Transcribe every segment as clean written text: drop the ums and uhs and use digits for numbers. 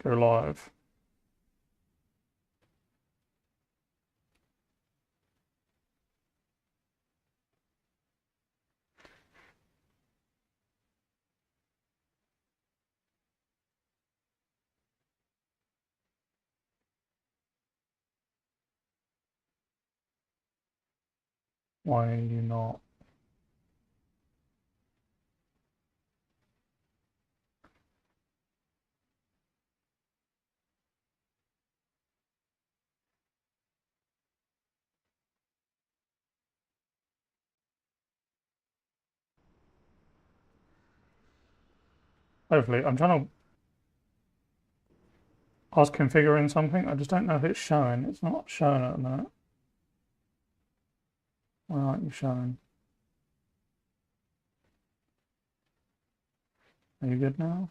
Go live. Why are you not? Hopefully, I'm trying to. I was configuring something. I just don't know if it's showing. It's not showing at the minute. Why aren't you showing? Are you good now?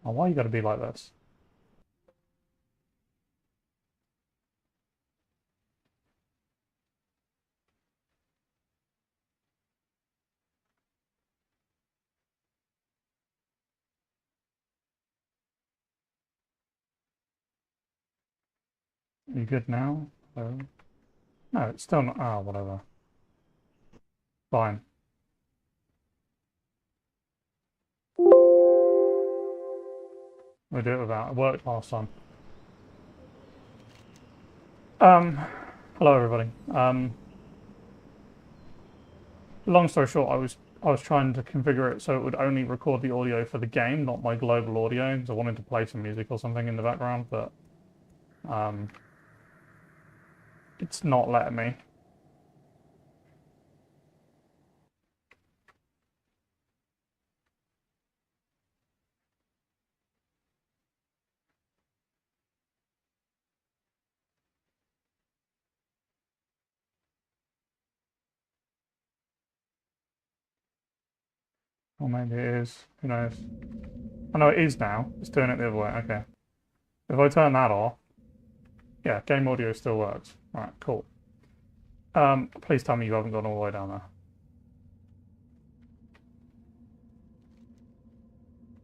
Oh, why you got to be like this? Are you good now? Oh. No, it's still not. Ah, whatever. Fine. We'll do it without. It worked last time. Um, Hello everybody. Long story short, I was trying to configure it so it would only record the audio for the game, not my global audio, because I wanted to play some music or something in the background, but it's not letting me. Or maybe it is. Who knows? Oh no, it is now. It's doing it the other way. Okay. If I turn that off, yeah, game audio still works. All right, cool. Please tell me you haven't gone all the way down there.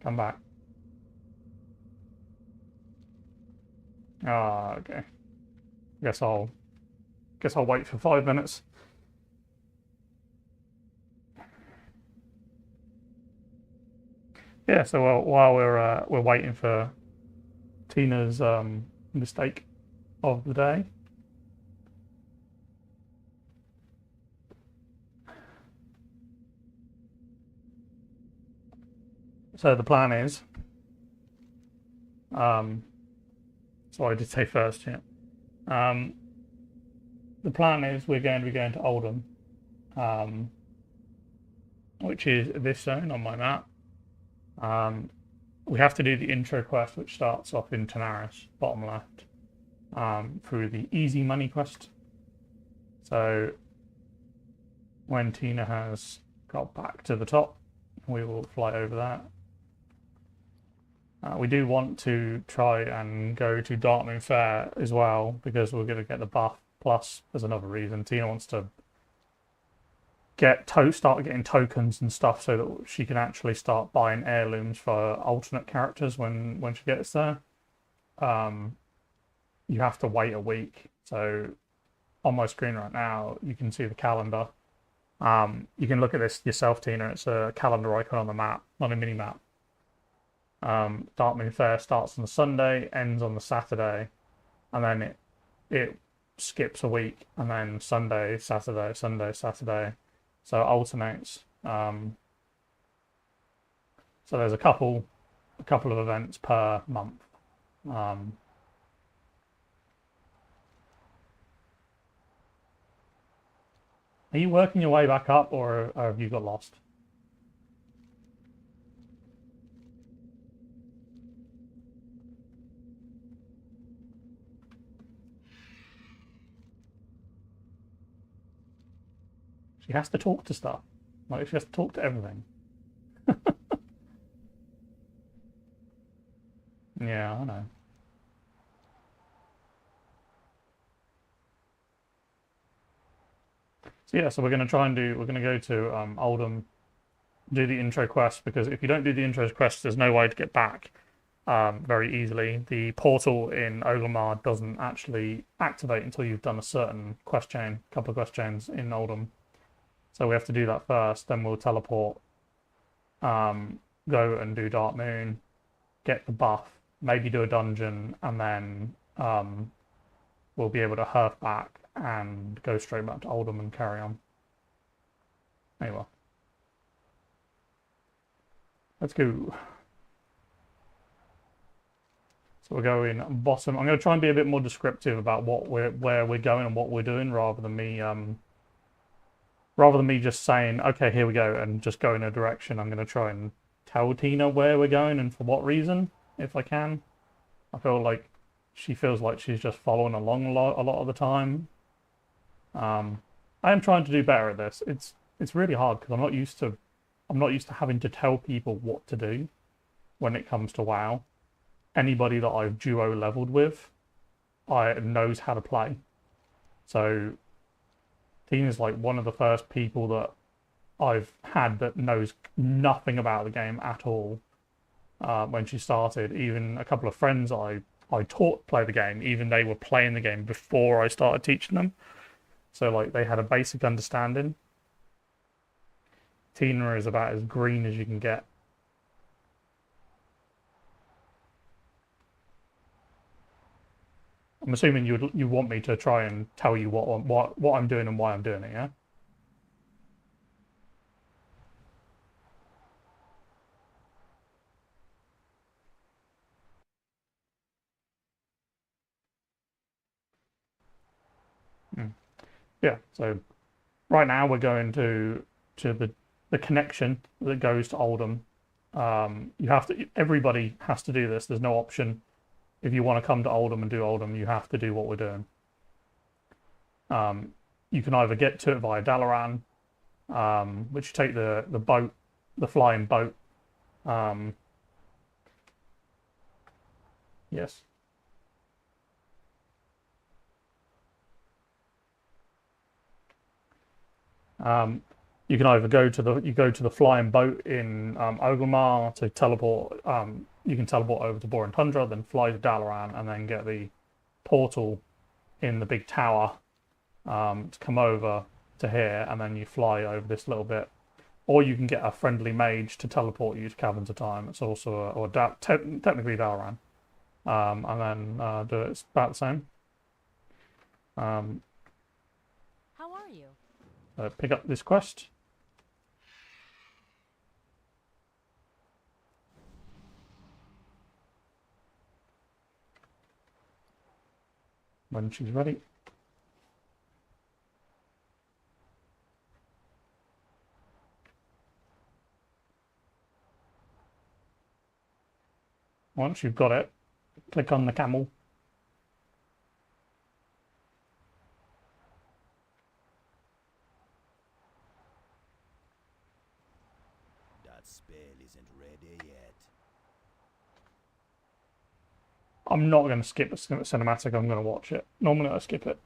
Come back. Ah, okay. Guess I'll wait for 5 minutes. Yeah. So while we're waiting for Tina's mistake of the day. So the plan is, so I did say first, yeah. The plan is we're going to be going to Uldum, which is this zone on my map. We have to do the intro quest, which starts off in Tanaris, bottom left, through the easy money quest. So when Tina has got back to the top, we will fly over that. We do want to try and go to Dartmoor Fair as well because we're going to get the buff. Plus, there's another reason. Tina wants to start getting tokens and stuff so that she can actually start buying heirlooms for alternate characters when she gets there. You have to wait a week. So on my screen right now, you can see the calendar. You can look at this yourself, Tina. It's a calendar icon on the map, not a mini map. Dartmoor Fair starts on the Sunday, ends on the Saturday, and then it skips a week, and then Sunday, Saturday, Sunday, Saturday. So it alternates. So there's a couple of events per month. Are you working your way back up, or have you got lost? She has to talk to stuff. Like she has to talk to everything. Yeah, I know. So yeah, so we're going to go to Uldum, do the intro quest, because if you don't do the intro quest, there's no way to get back very easily. The portal in Orgrimmar doesn't actually activate until you've done a certain quest chain, couple of quest chains in Uldum. So we have to do that first, then we'll teleport, go and do Dark Moon, get the buff, maybe do a dungeon, and then we'll be able to herf back and go straight back to Uldum and carry on. Anyway, let's go. So we're going bottom. I'm going to try and be a bit more descriptive about where we're going and what we're doing, rather than me just saying, okay, here we go, and just go in a direction. I'm going to try and tell Tina where we're going and for what reason, if I can. I feel like she feels like she's just following along a lot of the time. I am trying to do better at this. It's really hard because I'm not used to having to tell people what to do when it comes to WoW. Anybody that I've duo leveled with, knows how to play. So Tina's like one of the first people that I've had that knows nothing about the game at all. When she started, even a couple of friends I taught to play the game, even they were playing the game before I started teaching them. So like they had a basic understanding. Tina is about as green as you can get. I'm assuming you want me to try and tell you what I'm doing and why I'm doing it, yeah? Yeah. So right now we're going to the connection that goes to Uldum. Everybody has to do this. There's no option. If you want to come to Uldum and do Uldum, you have to do what we're doing. You can either get to it via Dalaran, which you take the boat, the flying boat. Yes. You can either go to the flying boat in Orgrimmar to teleport. You can teleport over to Borean Tundra, then fly to Dalaran, and then get the portal in the big tower to come over to here, and then you fly over this little bit. Or you can get a friendly mage to teleport you to Caverns of Time. It's also technically Dalaran, and then do it. It's about the same. How are you? Pick up this quest. When she's ready. Once you've got it, click on the camel. That spell isn't ready yet. I'm not going to skip a cinematic. I'm going to watch it. Normally I skip it.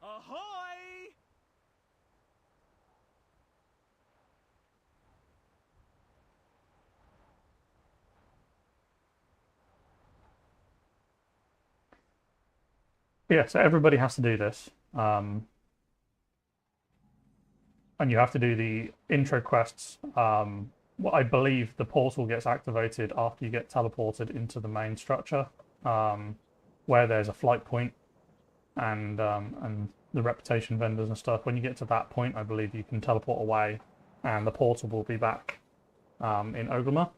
Ahoy! Yeah, so everybody has to do this. And you have to do the intro quests. I believe the portal gets activated after you get teleported into the main structure, where there's a flight point and the reputation vendors and stuff. When you get to that point, I believe you can teleport away, and the portal will be back in Orgrimmar.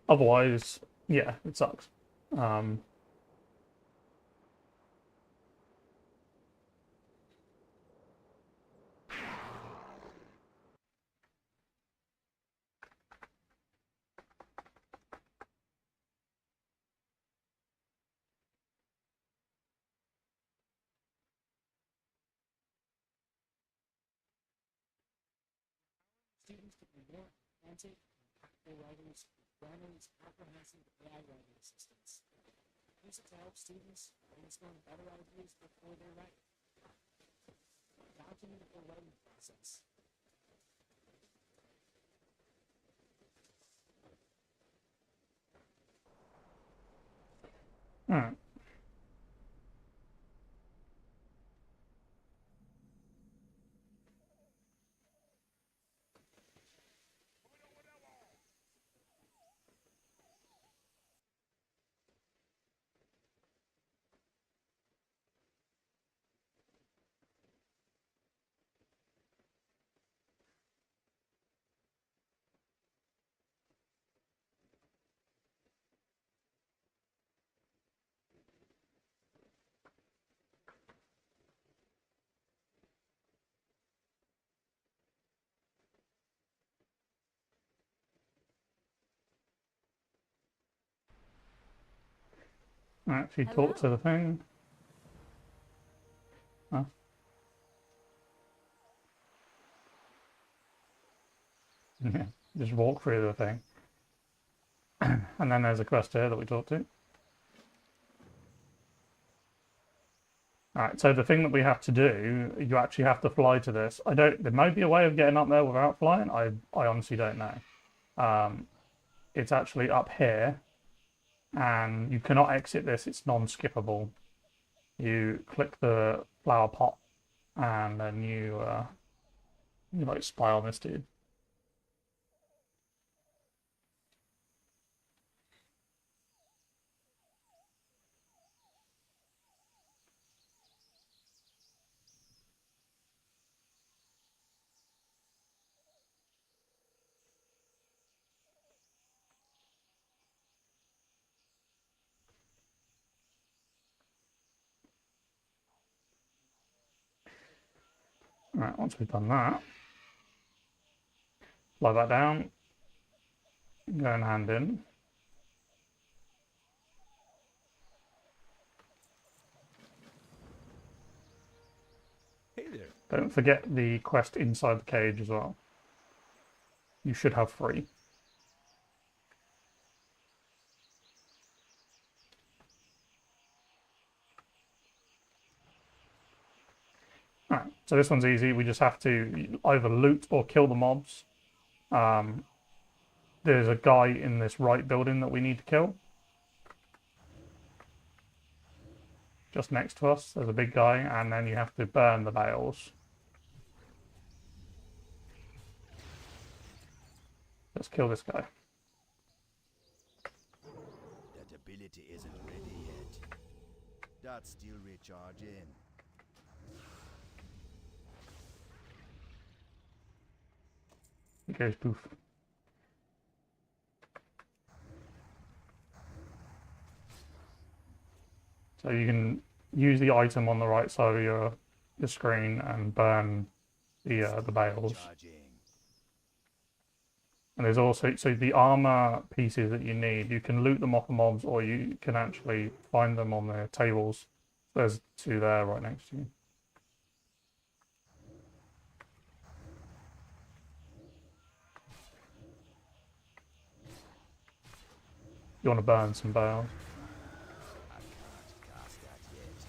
Otherwise, yeah, it sucks. systems to be more authentic and practical runners apprehensive AI writing assistance. Use it to help students brainstorm better ideas before they write. Document the writing process. Alright. Actually talk to the thing. Huh? Yeah, just walk through the thing. And then there's a quest here that we talked to. Alright, so the thing that we have to do, you actually have to fly to this. There might be a way of getting up there without flying. I honestly don't know. It's actually up here, and you cannot exit this. It's non-skippable. You click the flower pot, and then you like spy on this dude. Right, once we've done that, fly that down, go and hand in. Hey there. Don't forget the quest inside the cage as well. You should have 3. Alright, so this one's easy. We just have to either loot or kill the mobs. There's a guy in this right building that we need to kill. Just next to us, there's a big guy, and then you have to burn the bales. Let's kill this guy. That ability isn't ready yet. That's still recharging. He goes poof. So you can use the item on the right side of your screen and burn the bales. Charging. And there's also, so the armor pieces that you need, you can loot them off the mobs, or you can actually find them on the tables. There's 2 there right next to you. You want to burn some bales. I can't cast that yet.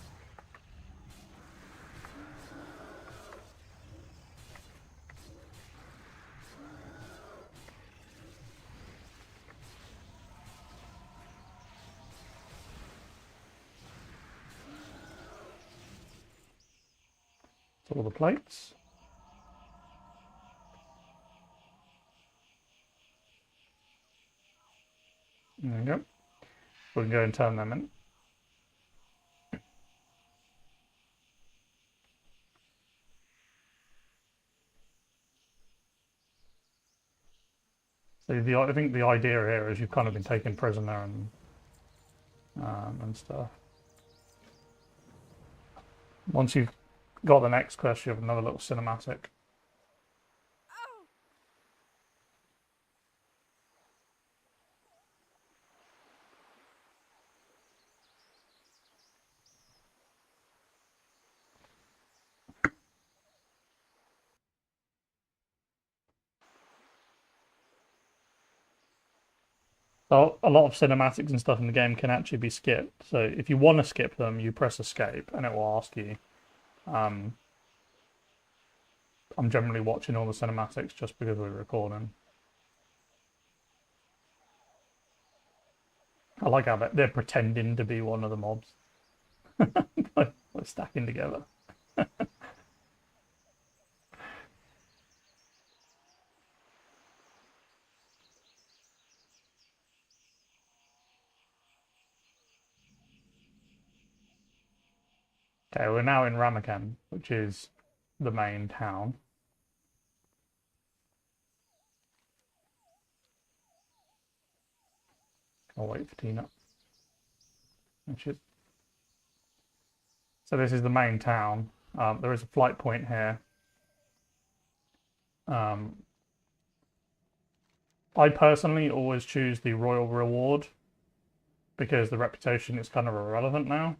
All the plates. There you go. We can go and turn them in. So I think the idea here is you've kind of been taken prisoner and stuff. Once you've got the next quest, you have another little cinematic. So a lot of cinematics and stuff in the game can actually be skipped. So if you want to skip them, you press escape and it will ask you. I'm generally watching all the cinematics just because we're recording. I like how they're pretending to be one of the mobs. We're stacking together. Okay, we're now in Ramakan, which is the main town. I'll wait for Tina. So this is the main town. There is a flight point here. I personally always choose the Royal Reward because the reputation is kind of irrelevant now.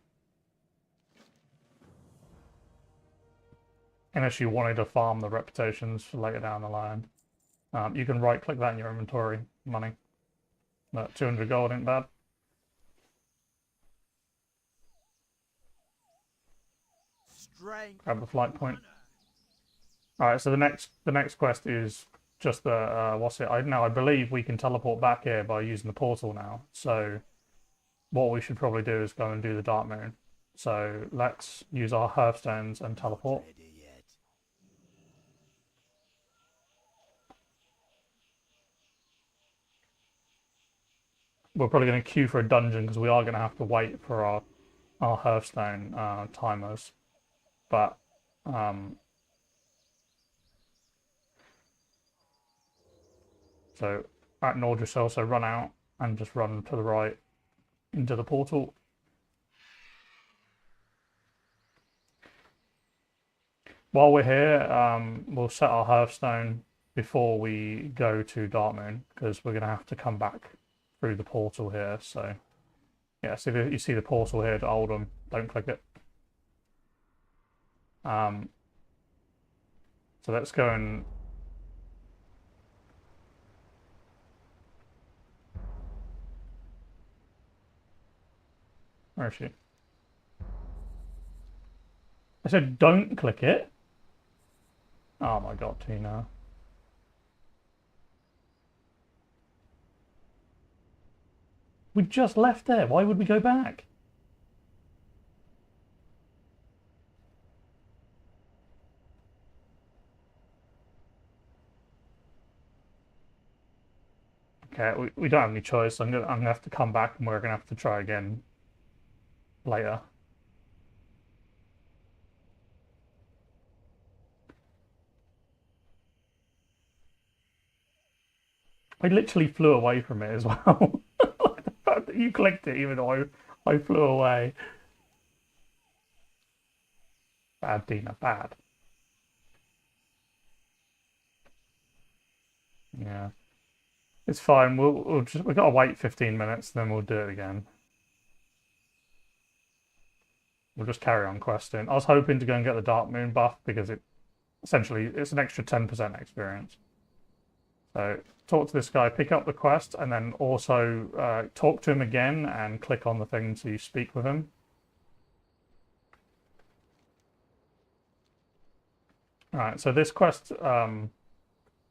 Unless you wanted to farm the reputations for later down the line. You can right click that in your inventory, money. But 200 gold ain't bad. Strength. Grab the flight point. Alright, so the next quest is just the what's it? I believe we can teleport back here by using the portal now. So what we should probably do is go and do the Dark Moon. So let's use our hearthstones and teleport. Ready yet. We're probably going to queue for a dungeon because we are going to have to wait for our hearthstone timers. But so at Nordris also run out and just run to the right into the portal. While we're here, we'll set our hearthstone before we go to Darkmoon because we're going to have to come back through the portal here. So yeah, so if you see the portal here to Uldum, don't click it. So let's go and where is she? I said don't click it. Oh my god, Tina. We just left there. Why would we go back? Okay, we don't have any choice. I'm gonna have to come back and we're gonna have to try again later. I literally flew away from it as well. The fact that you clicked it even though I flew away. Bad, Dina, bad. Yeah. It's fine. We've got to wait 15 minutes, then we'll do it again. We'll just carry on questing. I was hoping to go and get the Dark Moon buff because essentially it's an extra 10% experience. So talk to this guy, pick up the quest, and then also talk to him again and click on the thing to speak with him. Alright, so this quest,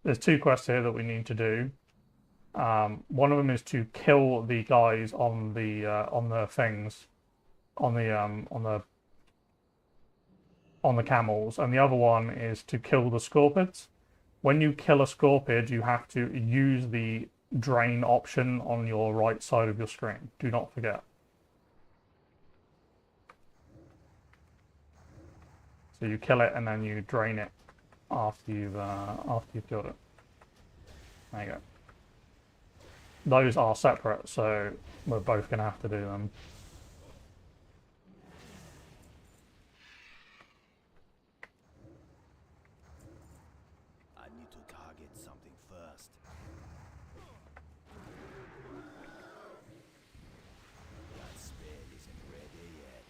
there's two quests here that we need to do. One of them is to kill the guys on the things, on the camels, and the other one is to kill the scorpids. When you kill a scorpid, you have to use the drain option on your right side of your screen. Do not forget. So you kill it and then you drain it after you've killed it. There you go. Those are separate, so we're both going to have to do them. I need to target something first. That spell isn't ready yet.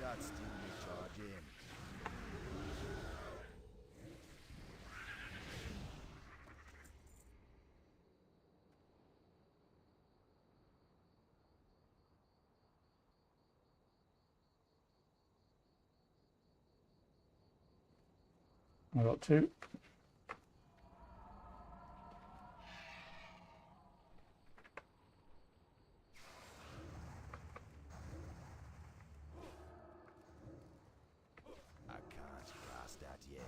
That's still recharging. I got 2. I can't cast that yet.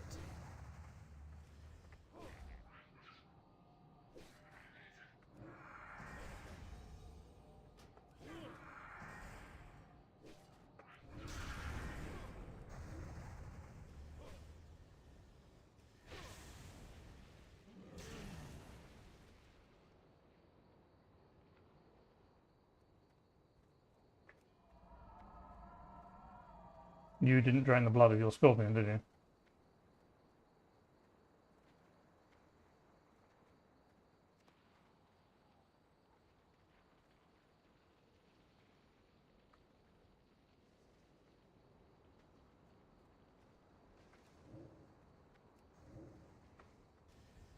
You didn't drain the blood of your scorpion, did you?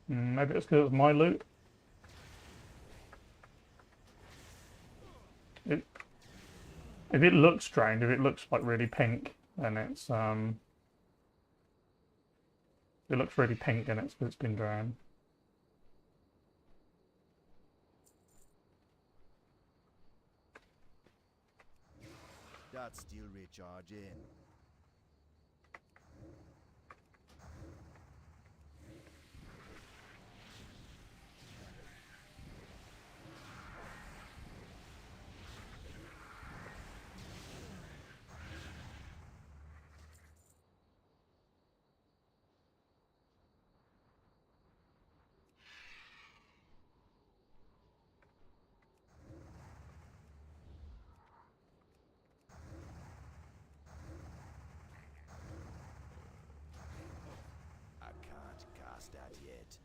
Maybe it's because it was my loot. If it looks drained, if it looks like really pink, then it's if it looks really pink, then it's because it's been drained. That's still recharging. I can't cast that yet.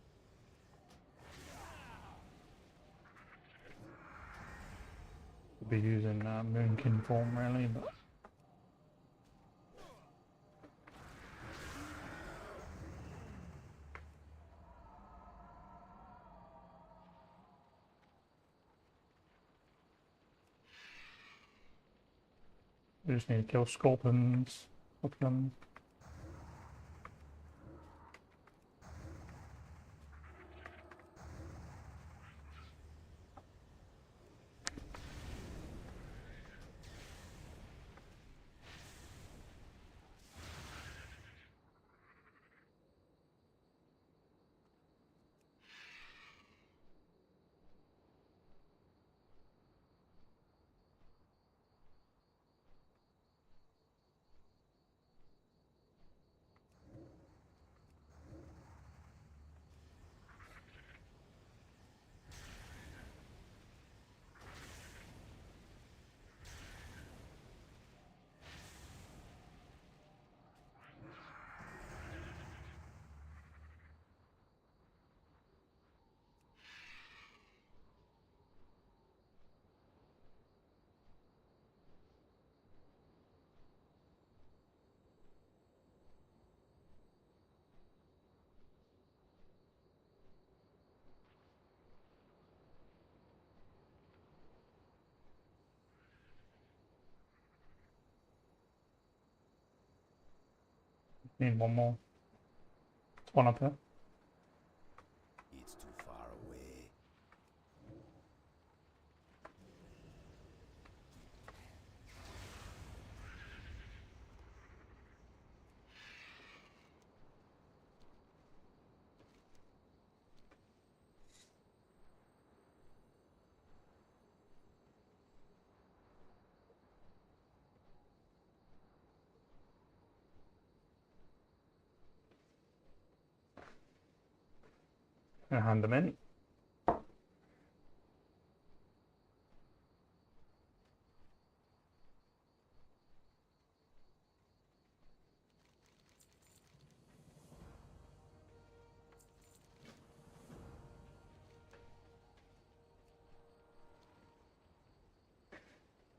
We'll be using Moonkin form really, but we just need to kill scorpions. Scorpions. Need one more. It's one up here. It's too far away. Gonna hand them in.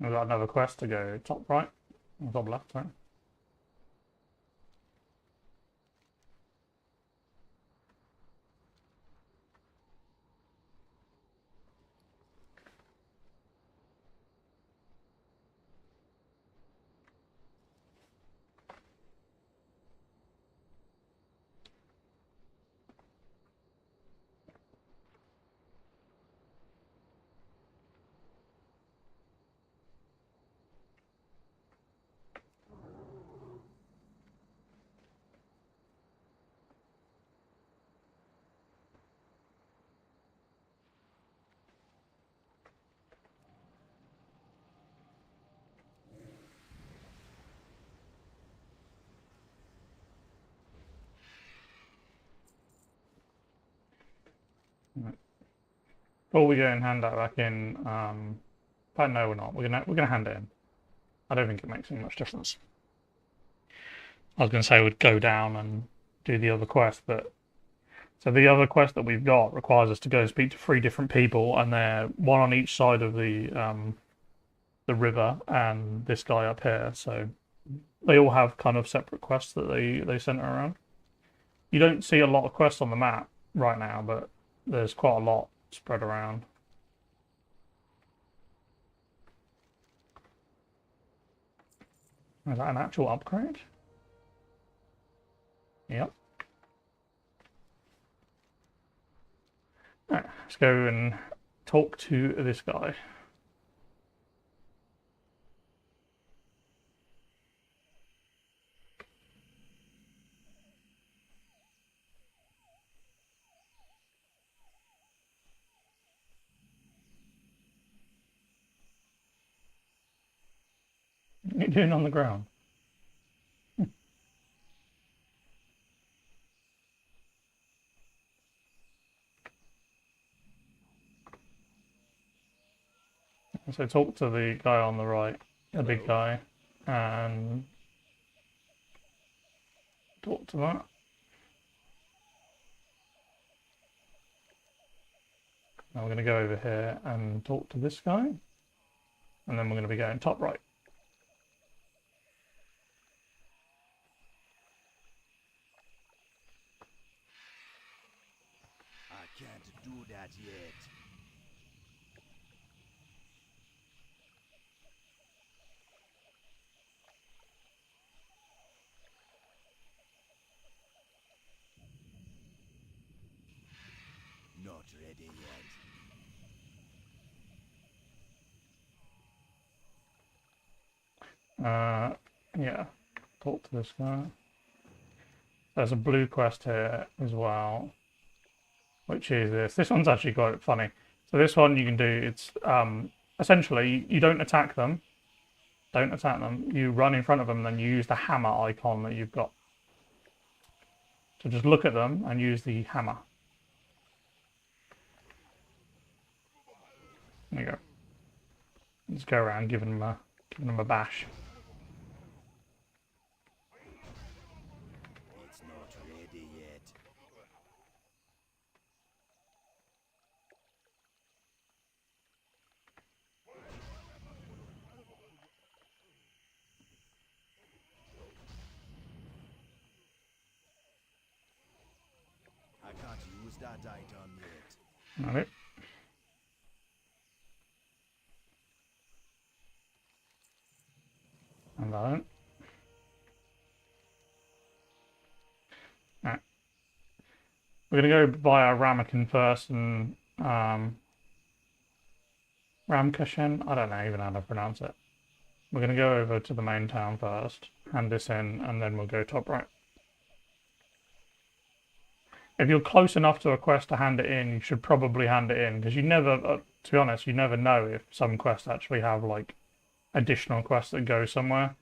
We've got another quest to go top right, or top left, sorry. Before we go and hand that back in, but no, we're not. We're gonna hand it in. I don't think it makes any much difference. I was gonna say we'd go down and do the other quest, but so the other quest that we've got requires us to go speak to 3 different people, and they're one on each side of the river and this guy up here. So they all have kind of separate quests that they center around. You don't see a lot of quests on the map right now, but there's quite a lot spread around. Is that an actual upgrade? Yep. Alright, let's go and talk to this guy. What are you doing on the ground? So talk to the guy on the right, the big guy, and talk to that. Now we're going to go over here and talk to this guy, and then we're going to be going top right. I can't do that yet. Not ready yet. Yeah, talk to this guy. There's a blue quest here as well, which is this. This one's actually quite funny. So this one you can do, it's essentially you don't attack them. Don't attack them. You run in front of them, and then you use the hammer icon that you've got. So just look at them and use the hammer. There you go. Just go around giving them a bash. It's not ready yet. I can't use that item yet. Alright. And I don't. Alright. We're going to go via Ramekin first and Ramkashen? I don't know even how to pronounce it. We're going to go over to the main town first, hand this in, and then we'll go top right. If you're close enough to a quest to hand it in, you should probably hand it in, because you never, to be honest, you never know if some quests actually have like additional quests that go somewhere.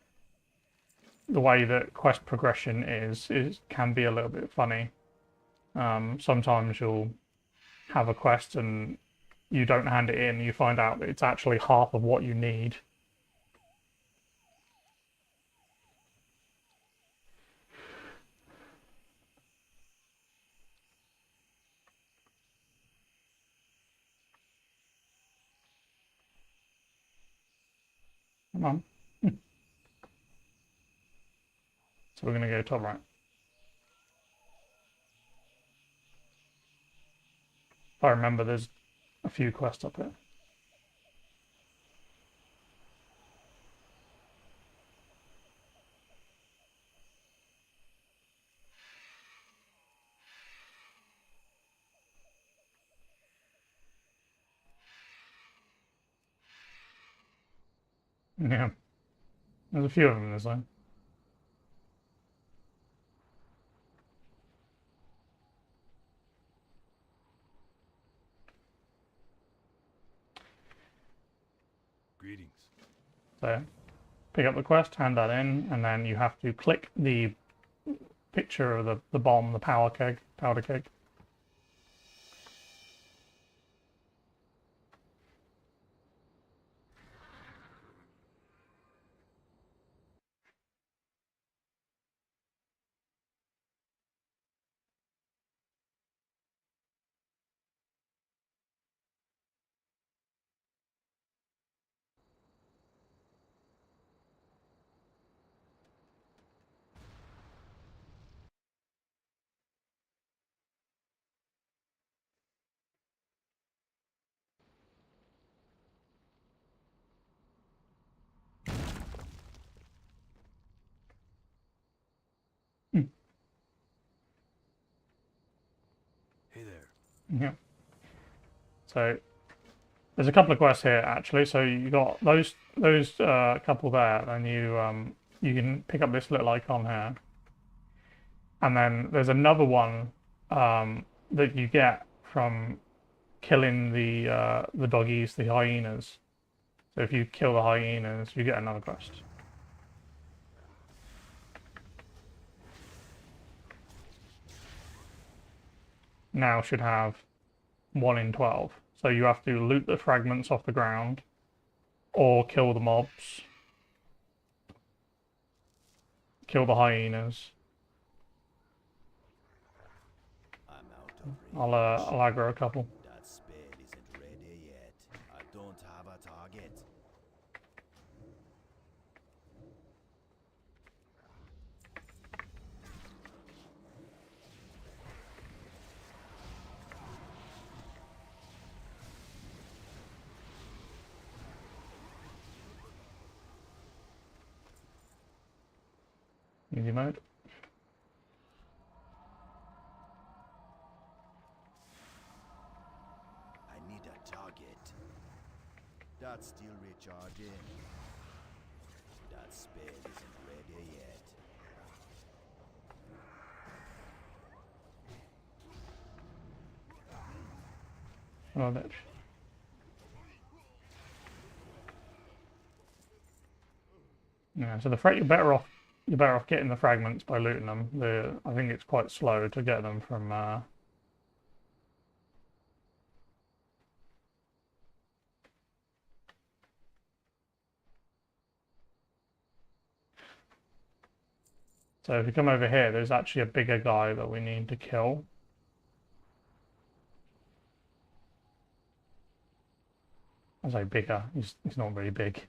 The way that quest progression is can be a little bit funny. Sometimes you'll have a quest and you don't hand it in, you find out that it's actually half of what you need. Come on. So we're going to go top right. If I remember, there's a few quests up here. Yeah. There's a few of them in this zone. Greetings. So pick up the quest, hand that in, and then you have to click the picture of the bomb, the powder keg. Yeah. So there's a couple of quests here actually. So you got those couple there, and you can pick up this little icon here, and then there's another one that you get from killing the doggies, the hyenas. So if you kill the hyenas, you get another quest. Now should have 1 in 12. So you have to loot the fragments off the ground or kill the mobs. Kill the hyenas. I'm out of range. I'll aggro a couple. That spell isn't ready yet. I don't have a target. Easy mode. I need a target. That's still recharging. That spell isn't ready yet. Oh, bitch. Yeah, so you're better off getting the fragments by looting them. I think it's quite slow to get them from So if you come over here, there's actually a bigger guy that we need to kill. I say bigger, he's not very big.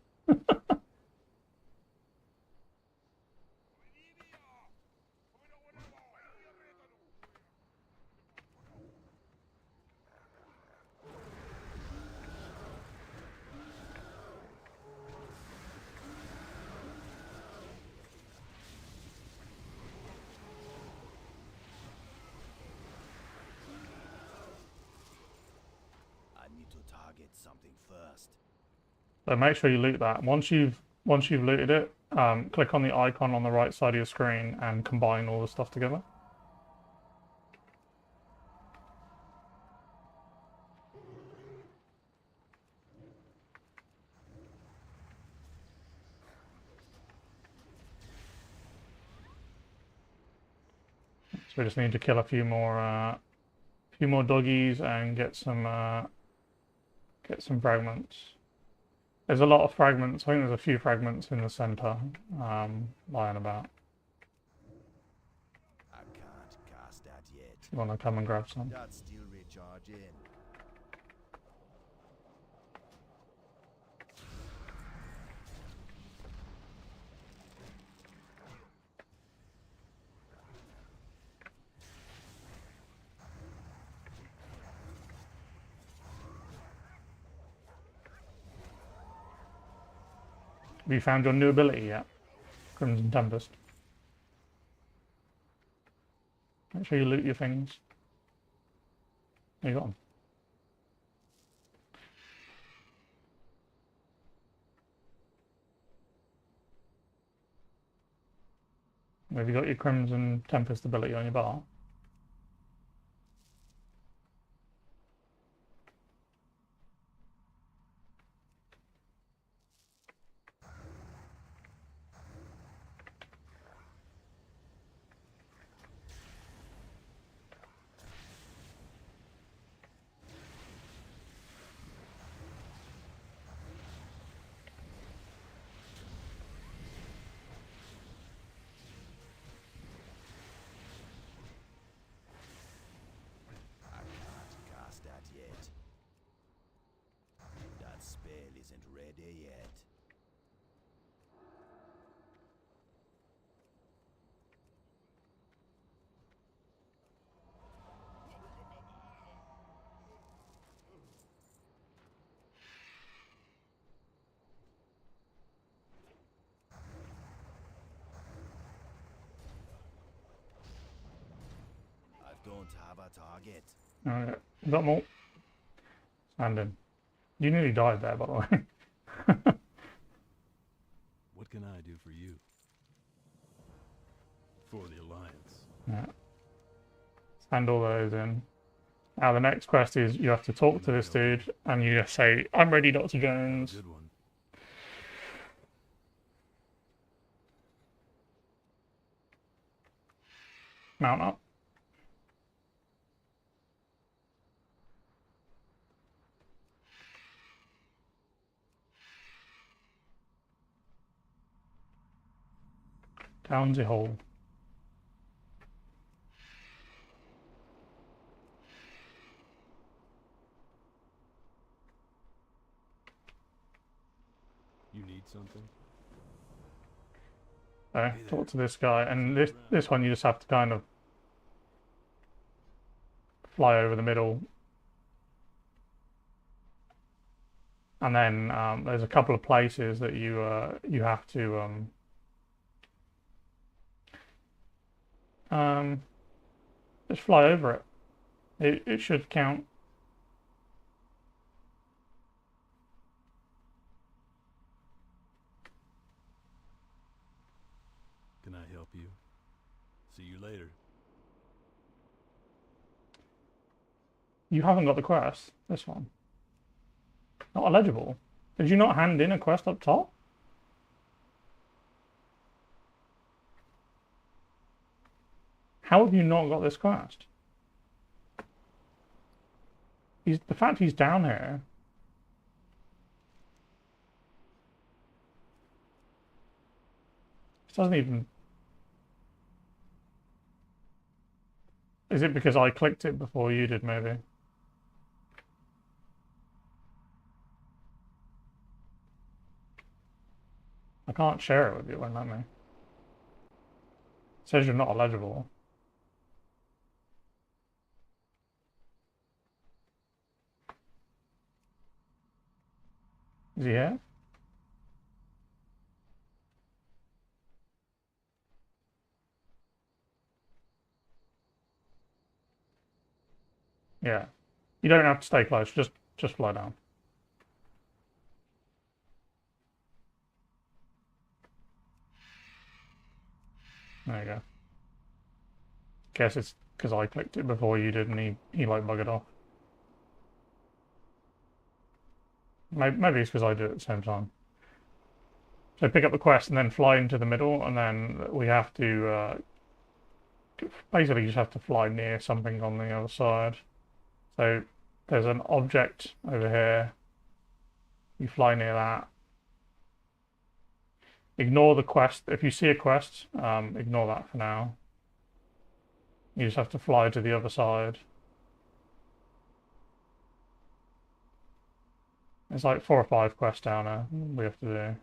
I need to target something first. So make sure you loot that. Once you've looted it, click on the icon on the right side of your screen and combine all the stuff together. So we just need to kill a few more doggies and get some fragments. There's a lot of fragments. I think there's a few fragments in the center lying about. I can't cast that yet. If you want to come and grab some. That's still recharging. Have you found your new ability yet? Crimson Tempest. Make sure you loot your things. You got them. Have you got your Crimson Tempest ability on your bar? I can't cast that yet. That spell isn't ready yet. I don't have a target. Alright, got more. Standing. You nearly died there, by the way. What can I do for you? For the Alliance. Yeah. Send all those in. Now the next quest is you have to talk to this dude and you just say, I'm ready, Dr. Jones. Good one. Mount up. Down the hole. You need something? So talk to this guy, and this one you just have to kind of fly over the middle, and then there's a couple of places that you have to just fly over it. It should count. Can I help you? See you later. You haven't got the quest. This one. Not eligible. Did you not hand in a quest up top? How have you not got this quest? The fact he's down here. It doesn't even. Is it because I clicked it before you did, maybe? I can't share it with you, it won't let me. It says you're not eligible. Is he here? Yeah. You don't have to stay close, just fly down. There you go. Guess it's because I clicked it before you did and he like buggered off. Maybe it's because I did it at the same time. So pick up the quest and then fly into the middle, and then we have to basically just have to fly near something on the other side. So there's an object over here. You fly near that. Ignore the quest. If you see a quest, ignore that for now. You just have to fly to the other side. There's like 4 or 5 quests down there we have to do.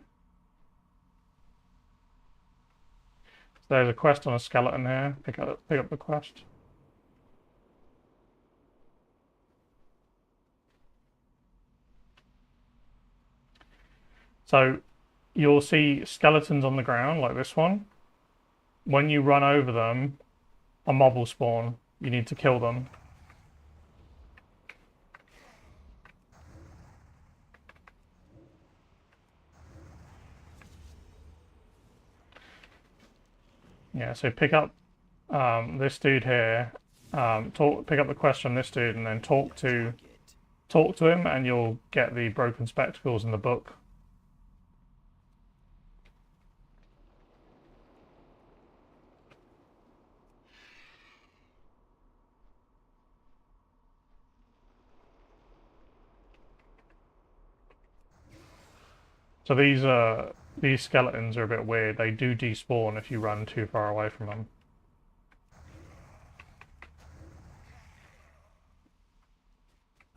So there's a quest on a skeleton here. Pick up the quest. So you'll see skeletons on the ground like this one. When you run over them, a mob will spawn. You need to kill them. Yeah, so pick up this dude here. Pick up the quest from this dude, and then talk to him, and you'll get the broken spectacles in the book. So these skeletons are a bit weird. They do despawn if you run too far away from them.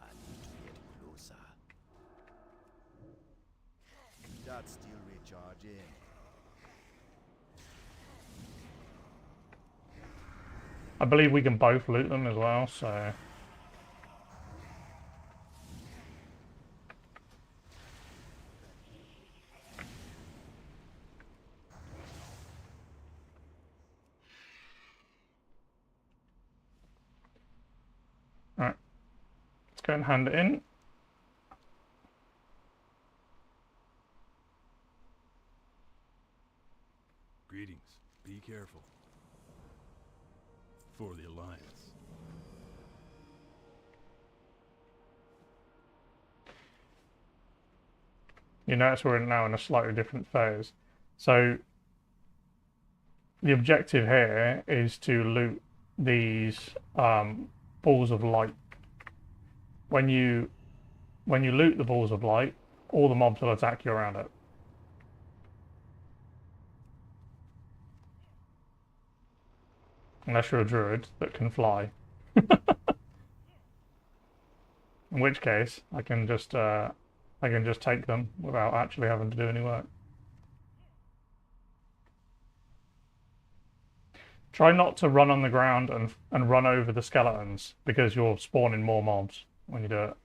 I need to get closer. That's still recharging. I believe we can both loot them as well, so... Alright. go and hand it in. Greetings. Be careful. For the Alliance. You notice we're now in a slightly different phase. So the objective here is to loot these balls of light. When you loot the balls of light, all the mobs will attack you around it. Unless you're a druid that can fly. In which case, I can just take them without actually having to do any work. Try not to run on the ground and run over the skeletons, because you're spawning more mobs when you do it.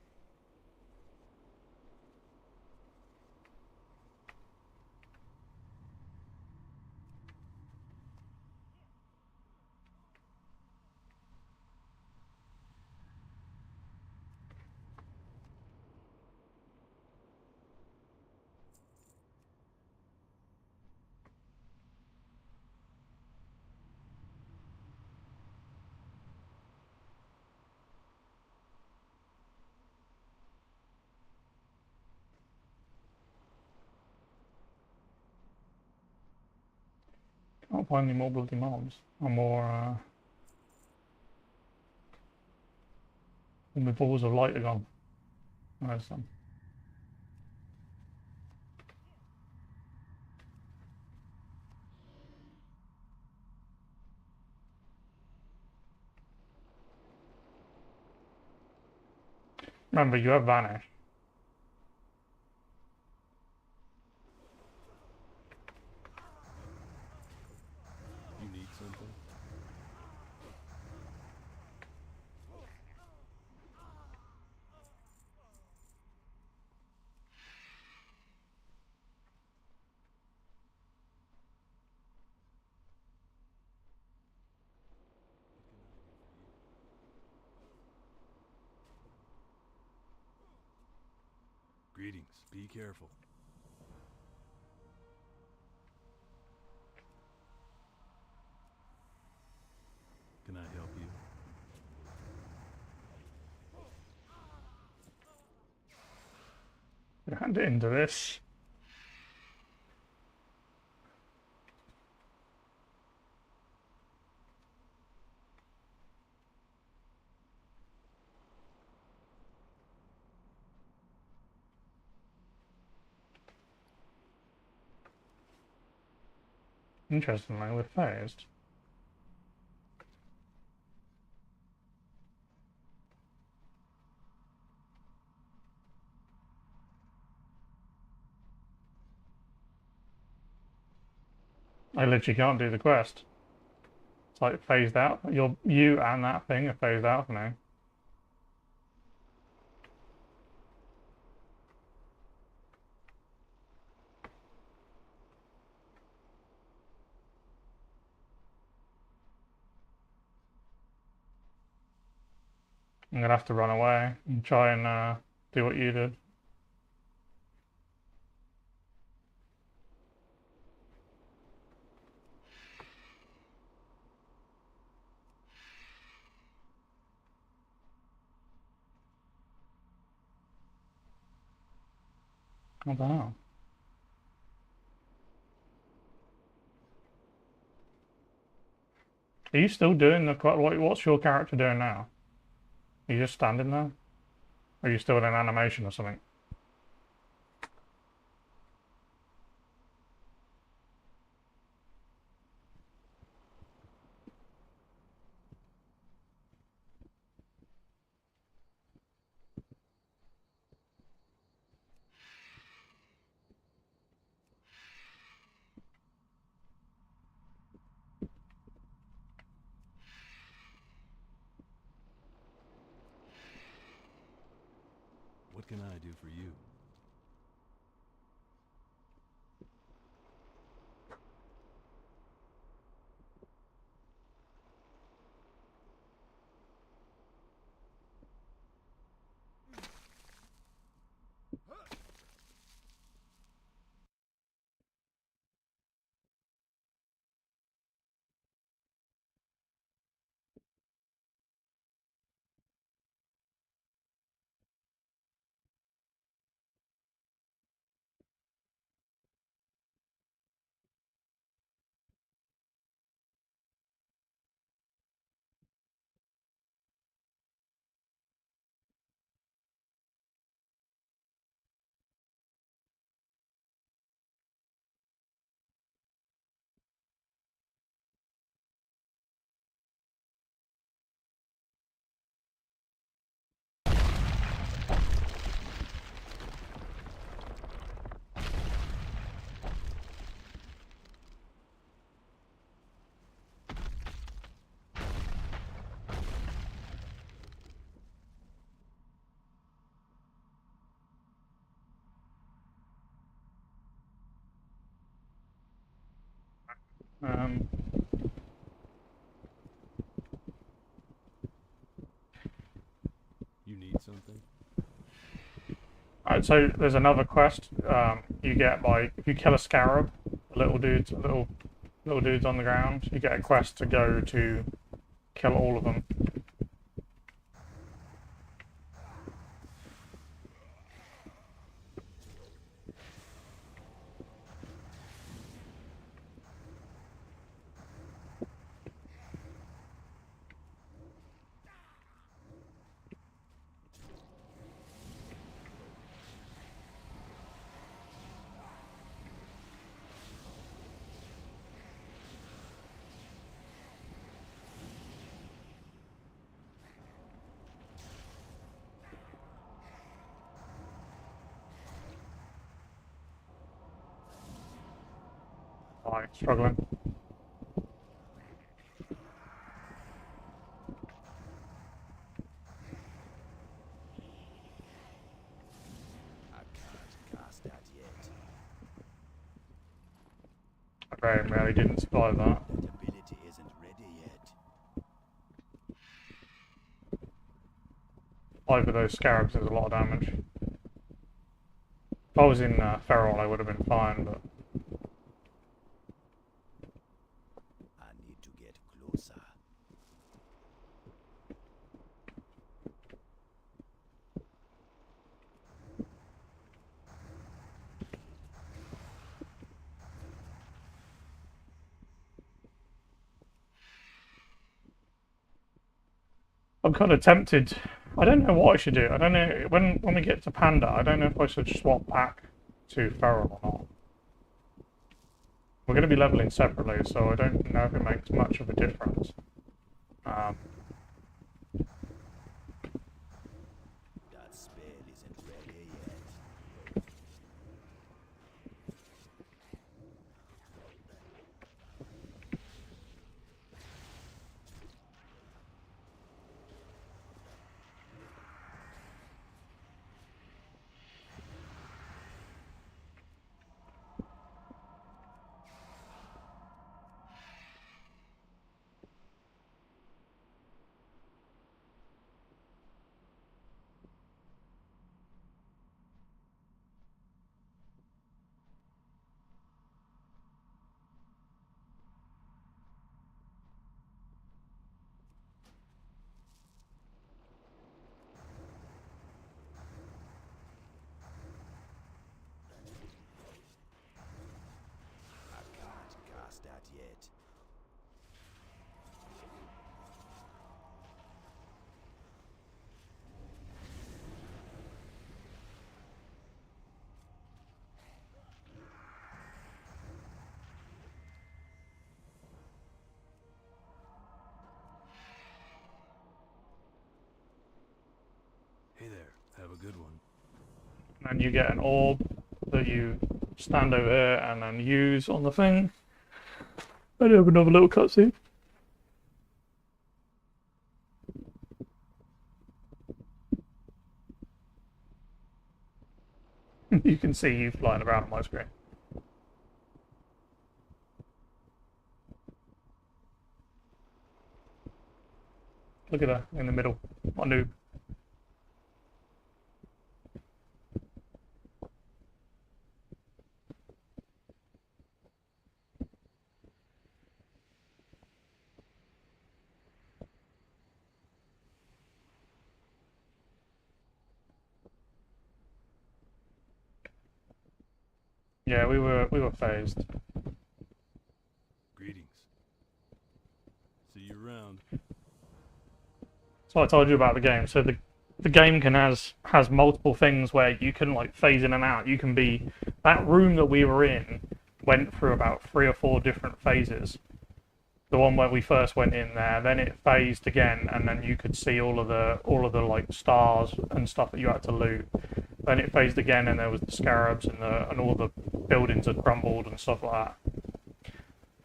Can't find any more bloody mobs. Or more all the balls of light are gone. There's some. Remember, you have vanish. You need something? Greetings. Be careful. Can I help you? Hand it into this. Interestingly, we're phased. I literally can't do the quest. It's like phased out. You and that thing are phased out for now. I'm gonna have to run away and try and do what you did. What the hell? Are you still doing the what's your character doing now? Are you just standing there? Or are you still in an animation or something? What can I do for you? Um, You need something? Alright, so there's another quest you get by if you kill a scarab, little dudes, little dudes on the ground. You get a quest to go to kill all of them. Like struggling. I can't cast that yet. I very rarely didn't survive that. That ability isn't ready yet. Over those scarabs is a lot of damage. If I was in Feral, I would have been fine, but I need to get closer. I'm kind of tempted. I don't know what I should do. I don't know when we get to Panda. I don't know if I should swap back to Feral or not. We're going to be leveling separately, so I don't know if it makes much of a difference. That spell isn't ready yet. I can't cast that yet. Hey there, have a good one. and you get an orb that you stand over here and then use on the thing. I have another little cutscene. You can see you flying around on my screen. Look at her in the middle, my noob. Yeah, we were phased. Greetings. See you around. So I told you about the game. So the game has multiple things where you can like phase in and out. You can be that room that we were in went through about 3 or 4 different phases. The one where we first went in there, then it phased again, and then you could see all of the like stars and stuff that you had to loot. Then it phased again, and there was the scarabs and all the buildings had crumbled and stuff like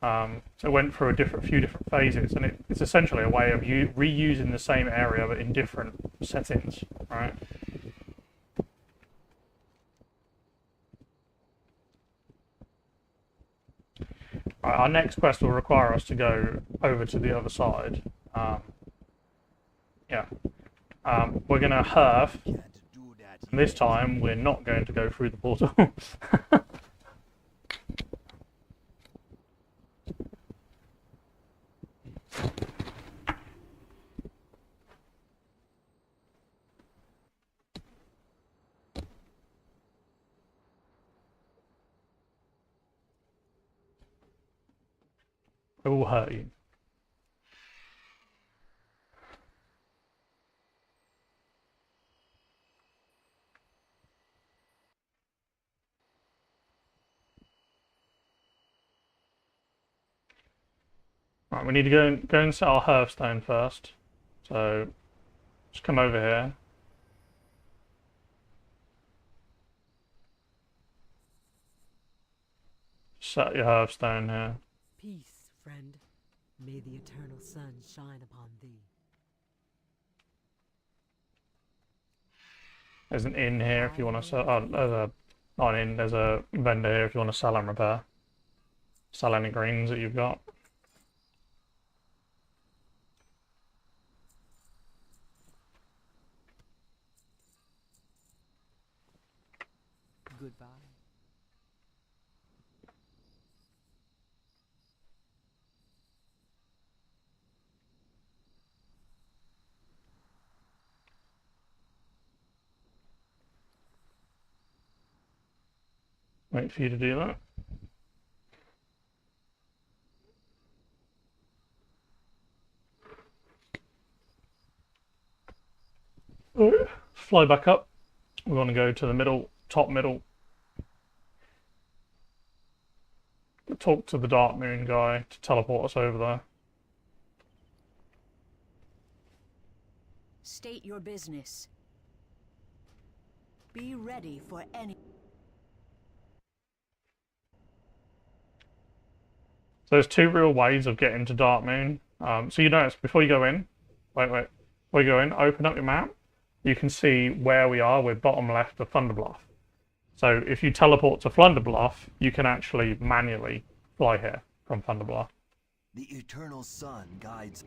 that. So it went through a few different phases, and it's essentially a way of reusing the same area but in different settings, right? Right, our next quest will require us to go over to the other side. Yeah. We're going to herf, Can't do that and this yet. time we're not going to go through the portal. It will hurt you. Right, we need to go and set our hearthstone first. So just come over here. Set your hearthstone here. Peace, friend. May the eternal sun shine upon thee. There's an inn here if you want to sell. Oh, not an inn. There's a vendor here if you want to sell and repair. Sell any greens that you've got. Goodbye. Wait for you to do that. Alright, fly back up. We want to go to the middle, top middle. Talk to the Dark Moon guy to teleport us over there. State your business. Be ready for any. So there's two real ways of getting to Dark Moon. So you notice before you go in, before you go in, open up your map. You can see where we are. We're bottom left of Thunderbluff. So if you teleport to Thunderbluff, you can actually manually fly here from Thunderbluff. The eternal sun guides.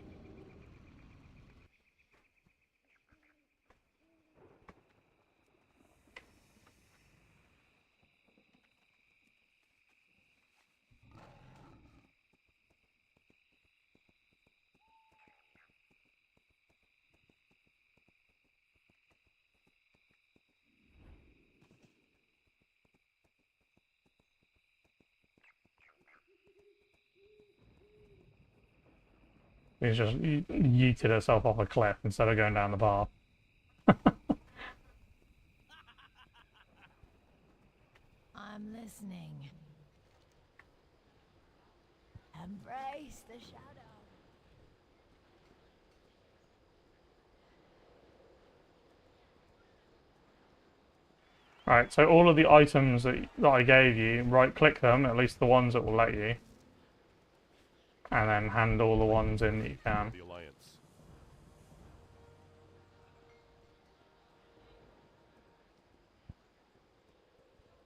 He's just yeeted herself off a cliff instead of going down the path. I'm listening. Embrace the shadow. Right, so all of the items that I gave you, right click them, at least the ones that will let you. And then hand all the ones in that you can. The Alliance.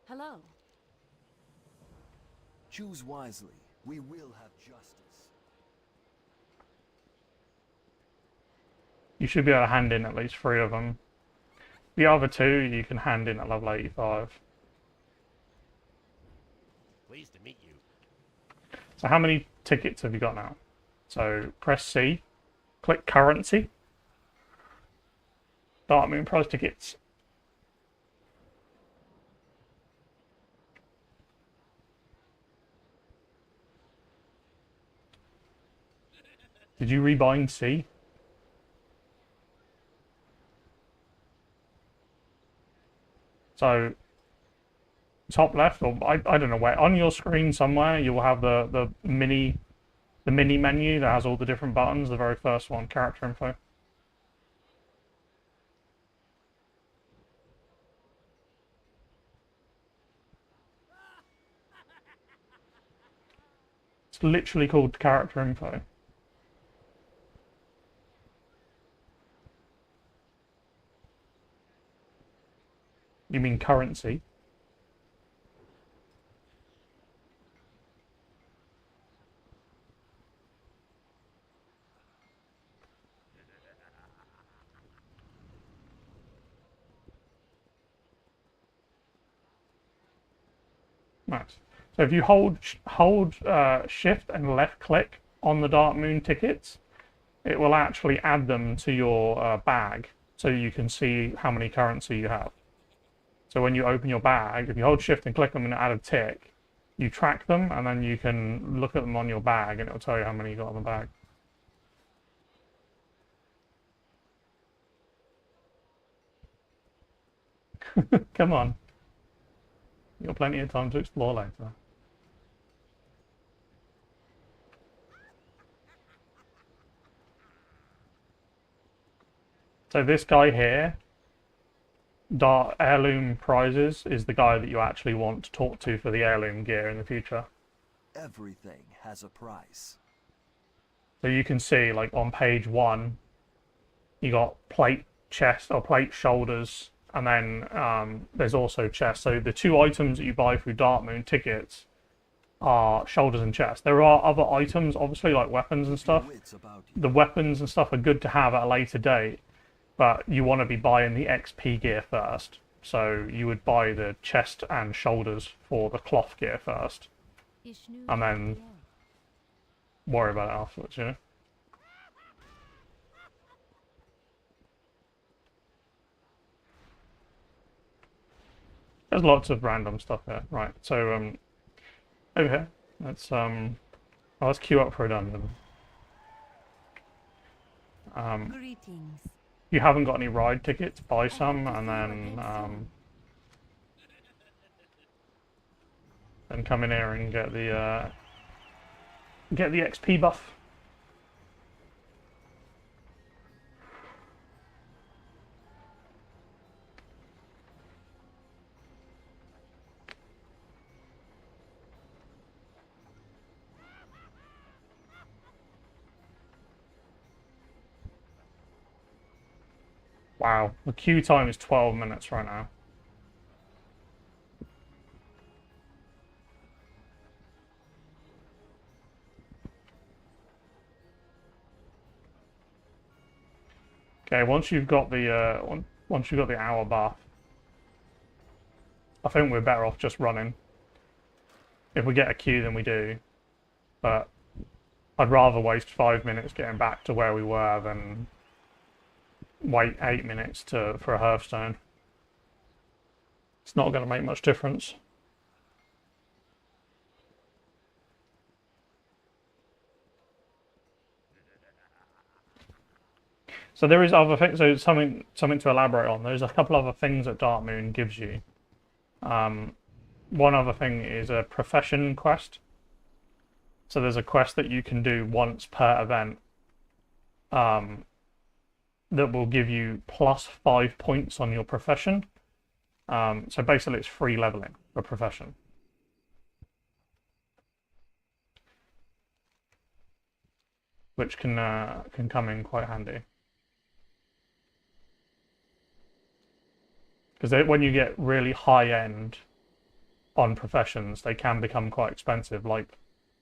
Hello. Choose wisely. We will have justice. You should be able to hand in at least 3 of them. The other 2 you can hand in at level 85. Pleased to meet you. So how many tickets have you got now? So press C, click currency, Dark Moon prize tickets. Did you rebind C? So top left, or I don't know where, on your screen somewhere you will have the mini menu that has all the different buttons. The very first one, character info. It's literally called character info. You mean currency? Nice. So if you hold shift and left click on the Dark Moon tickets, it will actually add them to your bag, so you can see how many currency you have. So when you open your bag, if you hold shift and click them and add a tick, you track them, and then you can look at them on your bag, and it'll tell you how many you got on the bag. Come on. You've got plenty of time to explore later. So this guy here, Heirloom Prizes, is the guy that you actually want to talk to for the heirloom gear in the future. Everything has a price. So you can see, like on page 1, you got plate, chest, or plate, shoulders, and then there's also chest. So the 2 items that you buy through Dark Moon tickets are shoulders and chest. There are other items, obviously, like weapons and stuff. The weapons and stuff are good to have at a later date, but you want to be buying the XP gear first. So you would buy the chest and shoulders for the cloth gear first, and then worry about it afterwards, you know? There's lots of random stuff here. Right, so over here, let's queue up for a dungeon. Greetings. If you haven't got any ride tickets, buy some, and then come in here and get the XP buff. Wow, the queue time is 12 minutes right now. Okay, once you've got the hour buff, I think we're better off just running. If we get a queue, then we do, but I'd rather waste 5 minutes getting back to where we were than wait 8 minutes for a hearthstone. It's not going to make much difference. So there is other things. So something to elaborate on. There's a couple other things that Dark Moon gives you. One other thing is a profession quest. So there's a quest that you can do once per event. That will give you +5 points on your profession. So basically it's free leveling for profession. Which can come in quite handy. Because when you get really high end on professions, they can become quite expensive. Like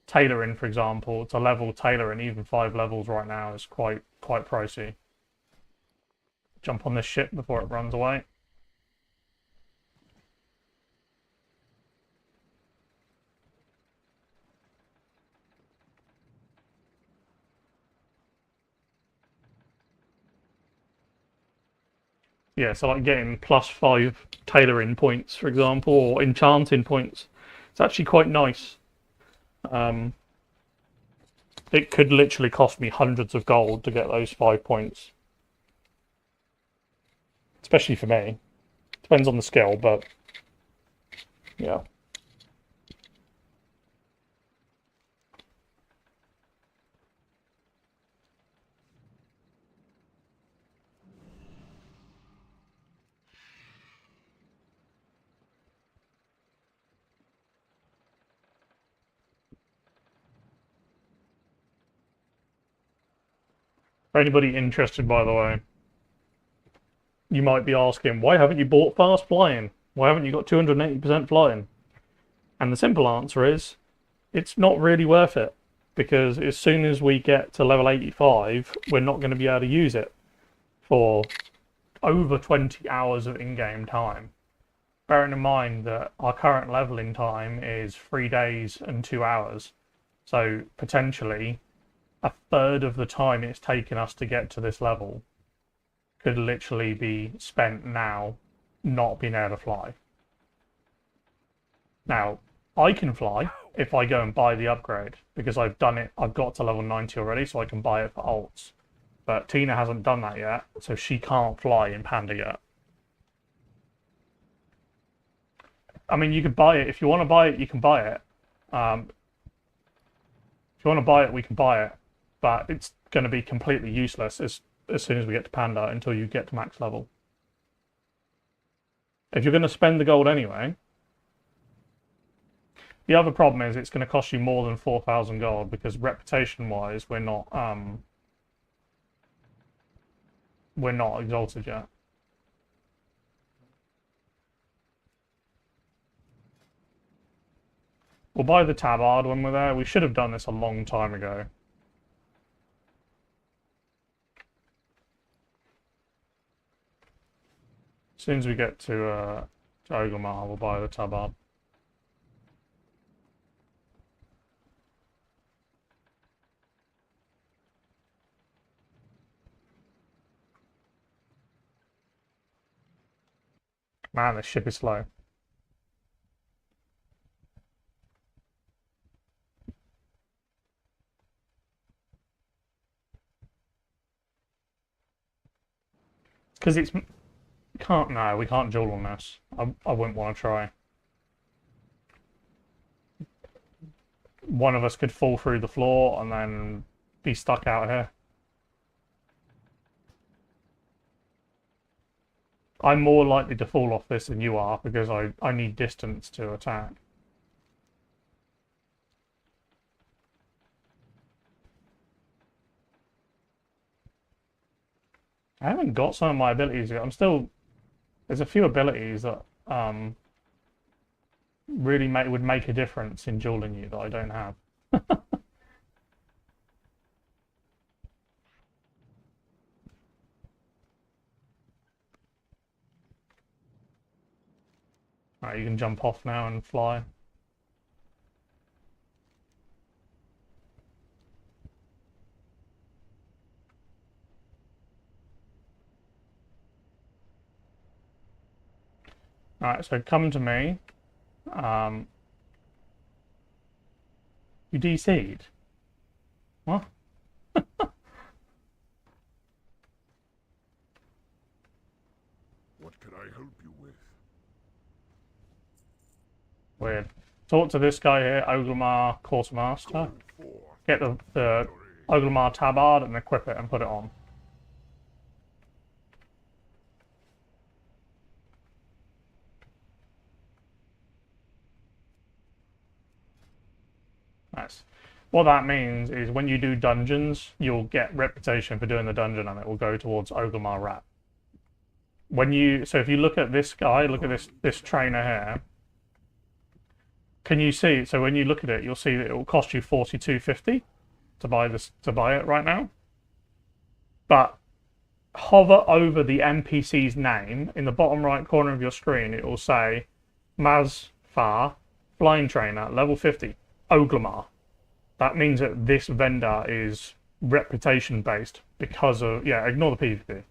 tailoring, for example, to level tailoring, even 5 levels right now is quite pricey. Jump on this ship before it runs away. Yeah, so like getting +5 tailoring points, for example, or enchanting points. It's actually quite nice. It could literally cost me hundreds of gold to get those 5 points. Especially for me. Depends on the skill, but yeah. For anybody interested, by the way, you might be asking, why haven't you bought fast flying? Why haven't you got 280% flying? And the simple answer is, it's not really worth it. Because as soon as we get to level 85, we're not going to be able to use it for over 20 hours of in-game time. bearing in mind that our current leveling time is 3 days and 2 hours. So potentially a third of the time it's taken us to get to this level could literally be spent now not being able to fly. Now, I can fly if I go and buy the upgrade, because I've done it. I've got to level 90 already, so I can buy it for alts. But Tina hasn't done that yet, so she can't fly in Panda yet. I mean, you could buy it. If you want to buy it, you can buy it. If you want to buy it, we can buy it. But it's going to be completely useless as soon as we get to Panda until you get to max level. If you're going to spend the gold anyway... The other problem is it's going to cost you more than 4,000 gold, because reputation-wise, we're not exalted yet. We'll buy the tabard when we're there. We should have done this a long time ago. As soon as we get to Oglamar, we'll buy the tabard. Man, this ship is slow. Because it's... No, we can't duel on this. I wouldn't want to try. One of us could fall through the floor and then be stuck out here. I'm more likely to fall off this than you are, because I need distance to attack. I haven't got some of my abilities yet. I'm still... There's a few abilities that really would make a difference in dueling you that I don't have. Alright, you can jump off now and fly. Alright, so come to me. You DC'd? What? What could I help you with? Weird. Talk to this guy here, Oglamar Quartermaster. Get the Oglamar tabard and equip it and put it on. Nice. What that means is when you do dungeons, you'll get reputation for doing the dungeon, and it will go towards Oglamar Rat. So if you look at this guy, look at this trainer here. Can you see? So when you look at it, you'll see that it will cost you 42.50 to buy it right now. But hover over the NPC's name in the bottom right corner of your screen. It will say Mazfar, Flying Trainer, level 50, Oglamar. That means that this vendor is reputation based because of ignore the PvP.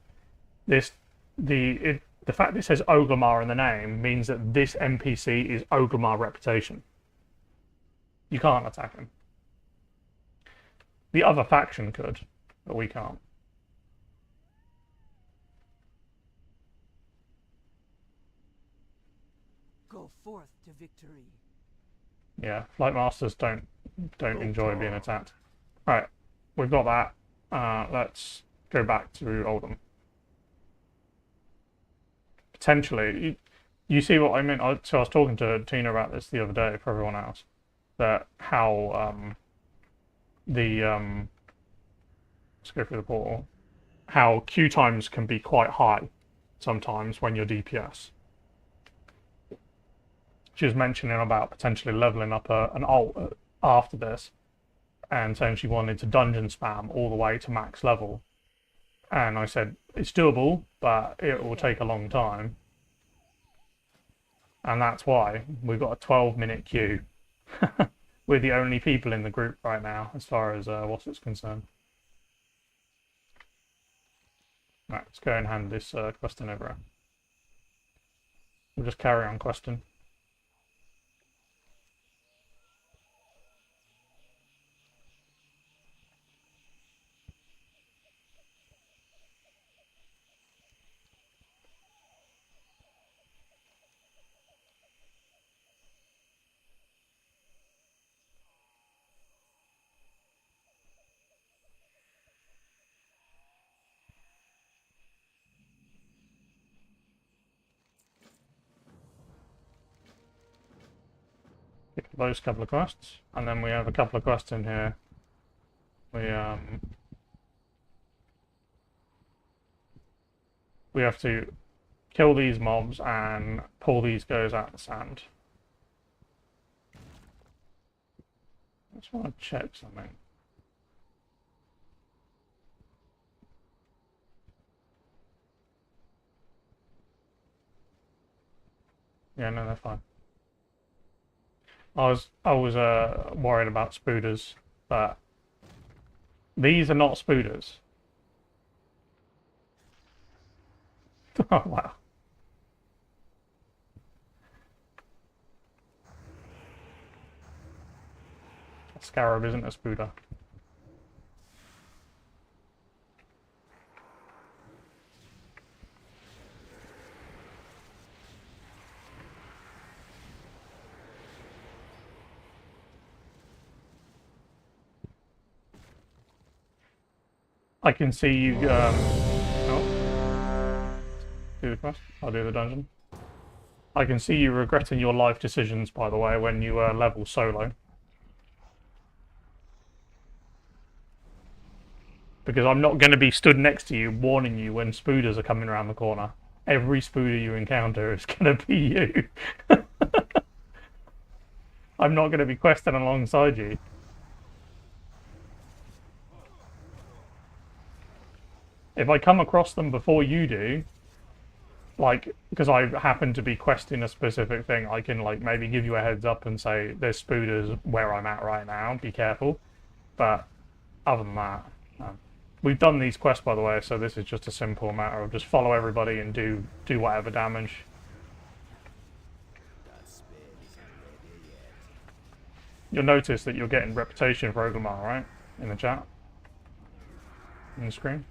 The fact that it says Oglamar in the name means that this NPC is Oglamar reputation. You can't attack him. The other faction could, but we can't. Go forth to victory. Yeah, Flight Masters don't enjoy being attacked. Alright, we've got that. Let's go back to Uldum. Potentially, you see what I mean? So I was talking to Tina about this the other day for everyone else, that how let's go through the portal, how queue times can be quite high sometimes when you're DPS. She was mentioning about potentially leveling up an alt after this, and saying she wanted to dungeon spam all the way to max level. And I said, it's doable, but it will take a long time. And that's why we've got a 12-minute queue. We're the only people in the group right now, as far as what's it's concerned. Right, let's go and hand this question over. We'll just carry on question. Pick those couple of quests, and then we have a couple of quests in here. We have to kill these mobs and pull these guys out of the sand. I just want to check something. Yeah, no, they're fine. I was worried about spooders, but these are not spooders. Oh wow. A scarab isn't a spooder. I can see you. Oh. Do the quest. I'll do the dungeon. I can see you regretting your life decisions, by the way, when you level solo. Because I'm not going to be stood next to you warning you when spooders are coming around the corner. Every spooder you encounter is going to be you. I'm not going to be questing alongside you. If I come across them before you do, like, because I happen to be questing a specific thing, I can, like, maybe give you a heads up and say, there's spooders where I'm at right now, be careful. But other than that, we've done these quests, by the way, so this is just a simple matter of just follow everybody and do whatever damage. You'll notice that you're getting reputation for Oglemar, right? In the chat? In the screen?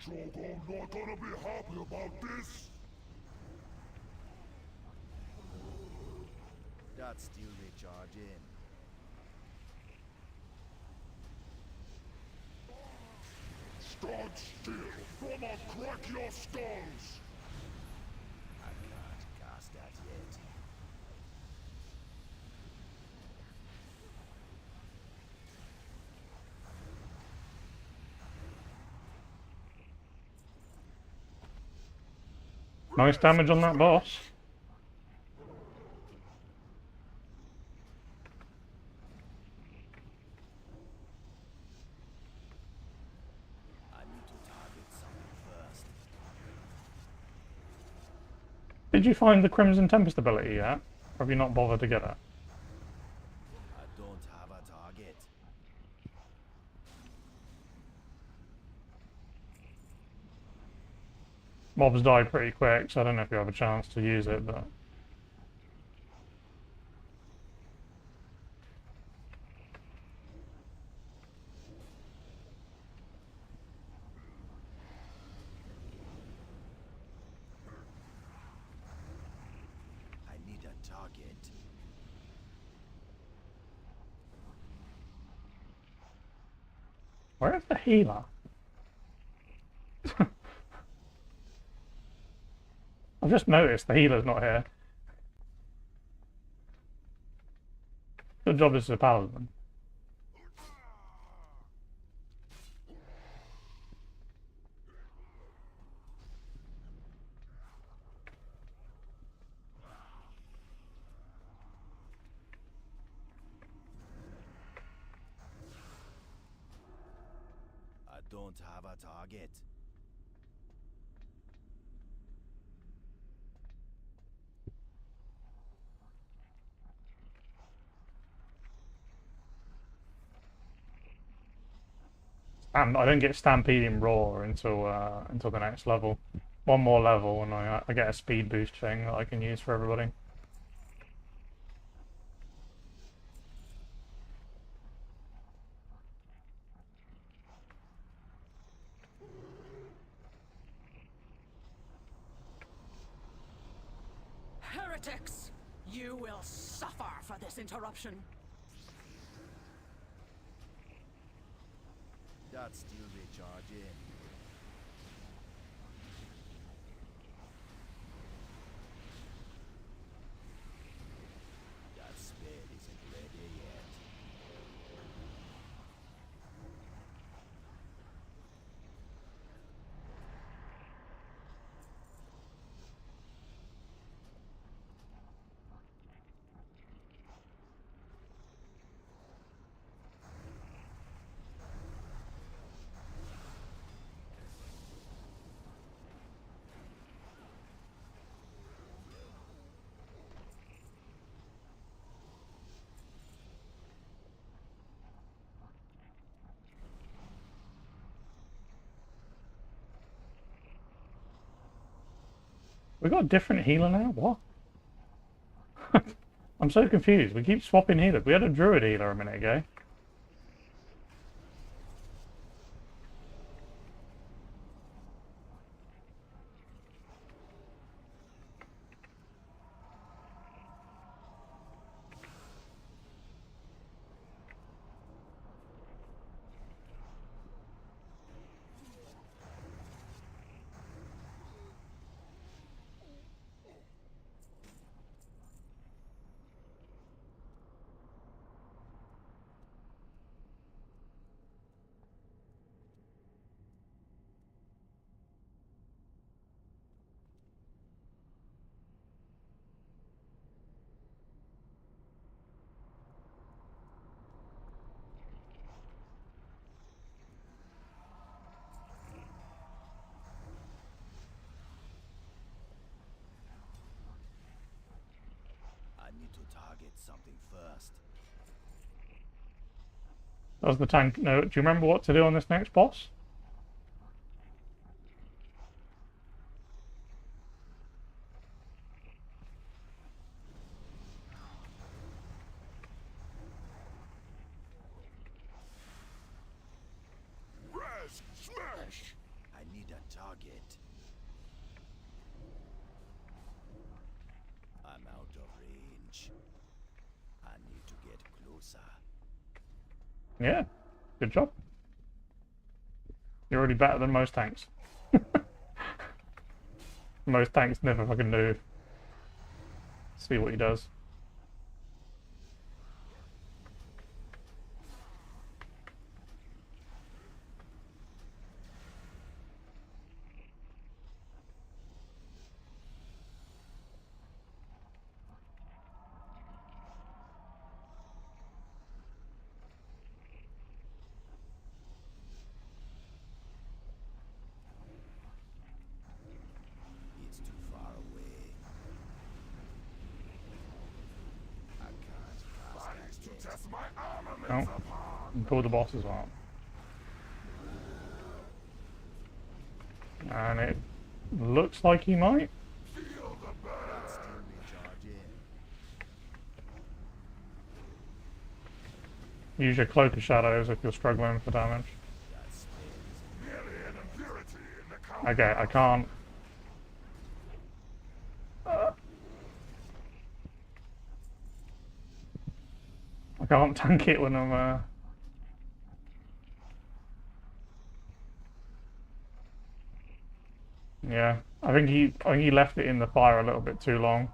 Strogo not gonna be happy about this. That's still recharging. Stand still, or I'll crack your skulls. I can't cast that yet. Nice damage on that boss. I need to target something first. Did you find the Crimson Tempest ability yet? Or have you not bothered to get it? I don't have a target. Mobs die pretty quick, so I don't know if you have a chance to use it, but... I need a target. Where is the healer? I've just noticed the healer's not here. Good job as a paladin. don't have a target. And I don't get Stampeding Raw until the next level. One more level, and I get a speed boost thing that I can use for everybody. Heretics! You will suffer for this interruption. That's still recharging. That spell isn't ready yet. We got a different healer now? What? I'm so confused. We keep swapping healers. We had a druid healer a minute ago. I need to target something first. That was the tank. No, do you remember what to do on this next boss? Res, smash! I need a target. I'm out of range. I need to get closer. Yeah, good job. You're already better than most tanks. Most tanks never fucking do. See what he does. It's too far away. I can't pass I used that to yet. test my Oh, armaments upon. and pull the boss as well. And it looks like he might. Feel the burn. That's still recharging. Use your cloak of shadows if you're struggling for damage. That spell isn't Merely an impurity in the count. Okay, I can't. I can't tank it when I'm. Yeah, I think he left it in the fire a little bit too long.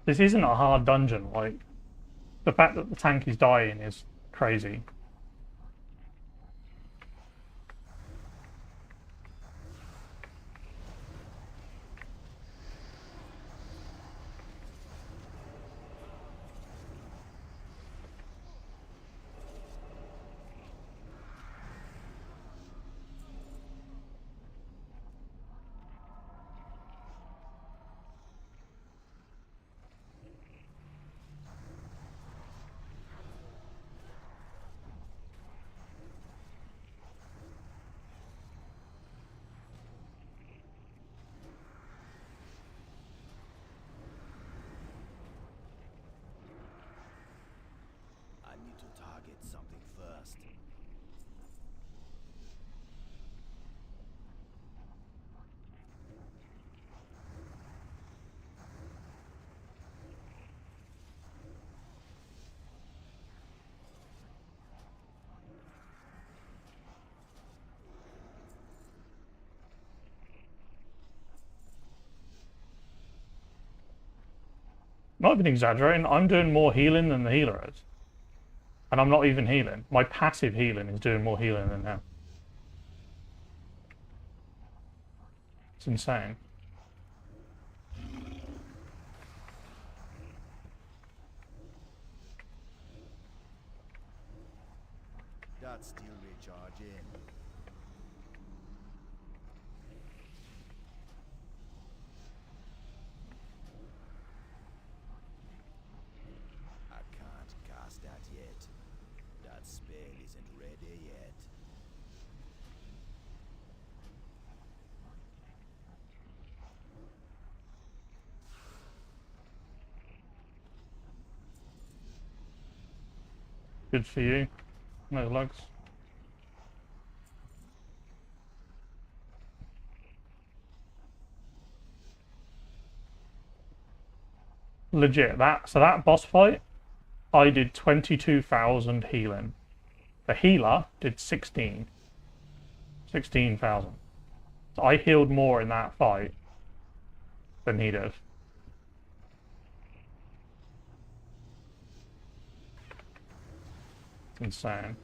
This isn't a hard dungeon. Like, the fact that the tank is dying is crazy. Not even exaggerating. I'm doing more healing than the healer is. And I'm not even healing. My passive healing is doing more healing than him. It's insane. That's still recharging. I can't cast that yet. That spell isn't ready yet. Good for you. No lugs. Legit, that boss fight, I did 22,000 healing. The healer did 16,000. So I healed more in that fight than he did. It's insane.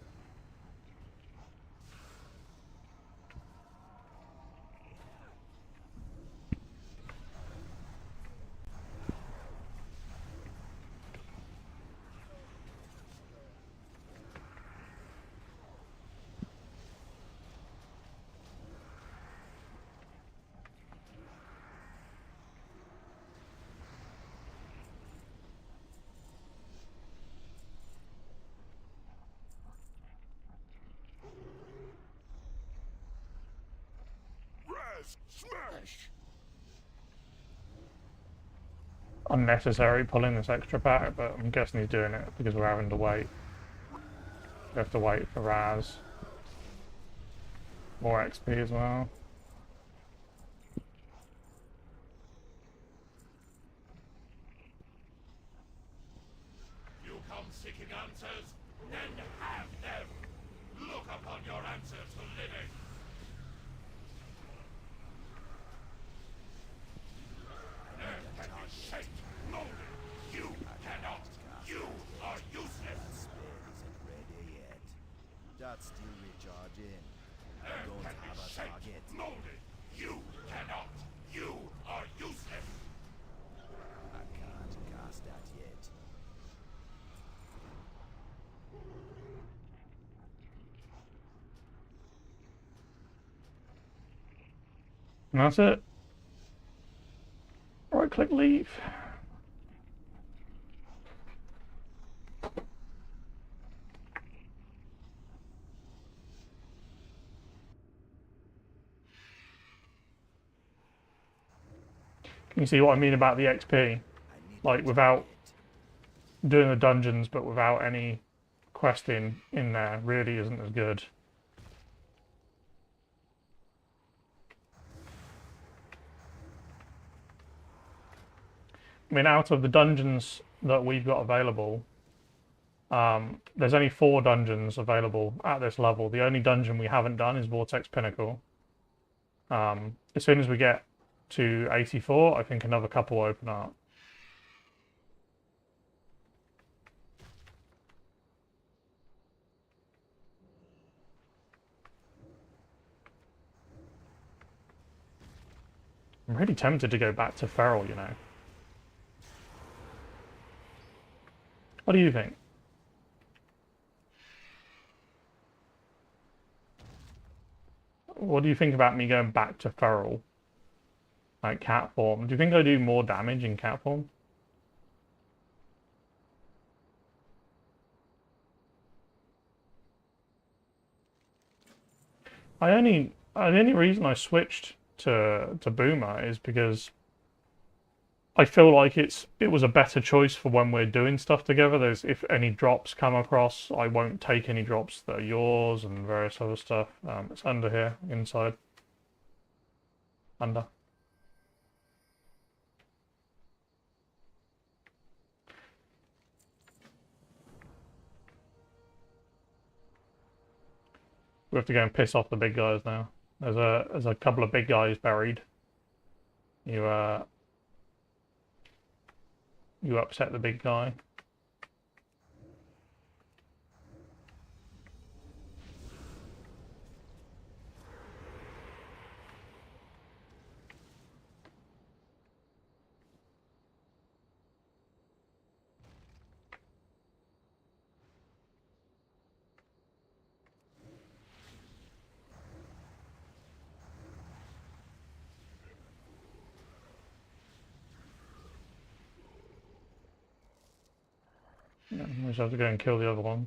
Res, smash! Unnecessary pulling this extra pack, but I'm guessing he's doing it because we're having to wait. We have to wait for Raz. More XP as well. You come seeking answers, then have them. Look upon your answers to living. Earth can be shaped, molded. You cannot. You are useless. Spell isn't ready yet. That's still recharging. I Earth don't can be have a shaped, target. molded. You cannot. You are useless. I can't cast that yet. And that's it. Right click leave. Can you see what I mean about the XP? I need Like a without target. doing the dungeons but without any questing in there really isn't as good. I mean, out of the dungeons that we've got available, there's only 4 dungeons available at this level. The only dungeon we haven't done is Vortex Pinnacle. As soon as we get to 84, I think another couple will open up. I'm really tempted to go back to Feral, you know. What do you think? What do you think about me going back to Feral? Like cat form. Do you think I do more damage in cat form? The only reason I switched to Boomer is because I feel like it was a better choice for when we're doing stuff together. There's if any drops come across, I won't take any drops that are yours and various other stuff. It's under here, inside. Under. We have to go and piss off the big guys now. There's a couple of big guys buried. You you upset the big guy. Yeah, we just have to go and kill the other one.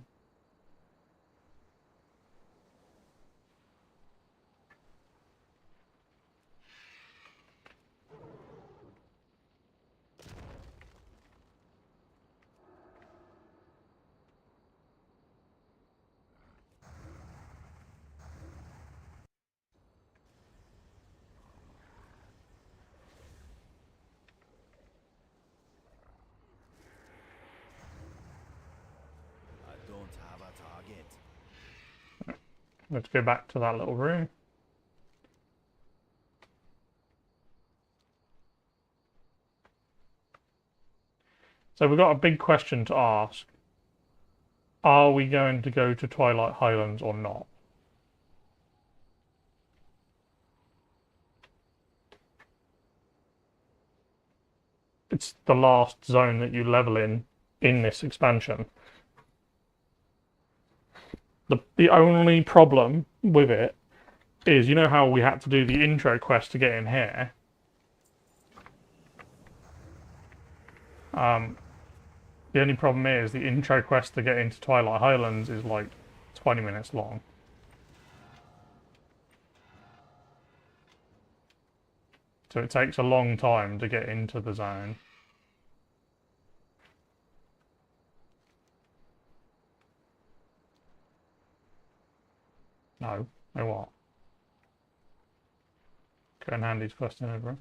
I don't have a target. Let's go back to that little room. So we've got a big question to ask. Are we going to go to Twilight Highlands or not? It's the last zone that you level in this expansion. The only problem with it is, you know how we had to do the intro quest to get in here? The only problem is the intro quest to get into Twilight Highlands is like 20 minutes long. So it takes a long time to get into the zone. No, no what? Go and hand these quests in over.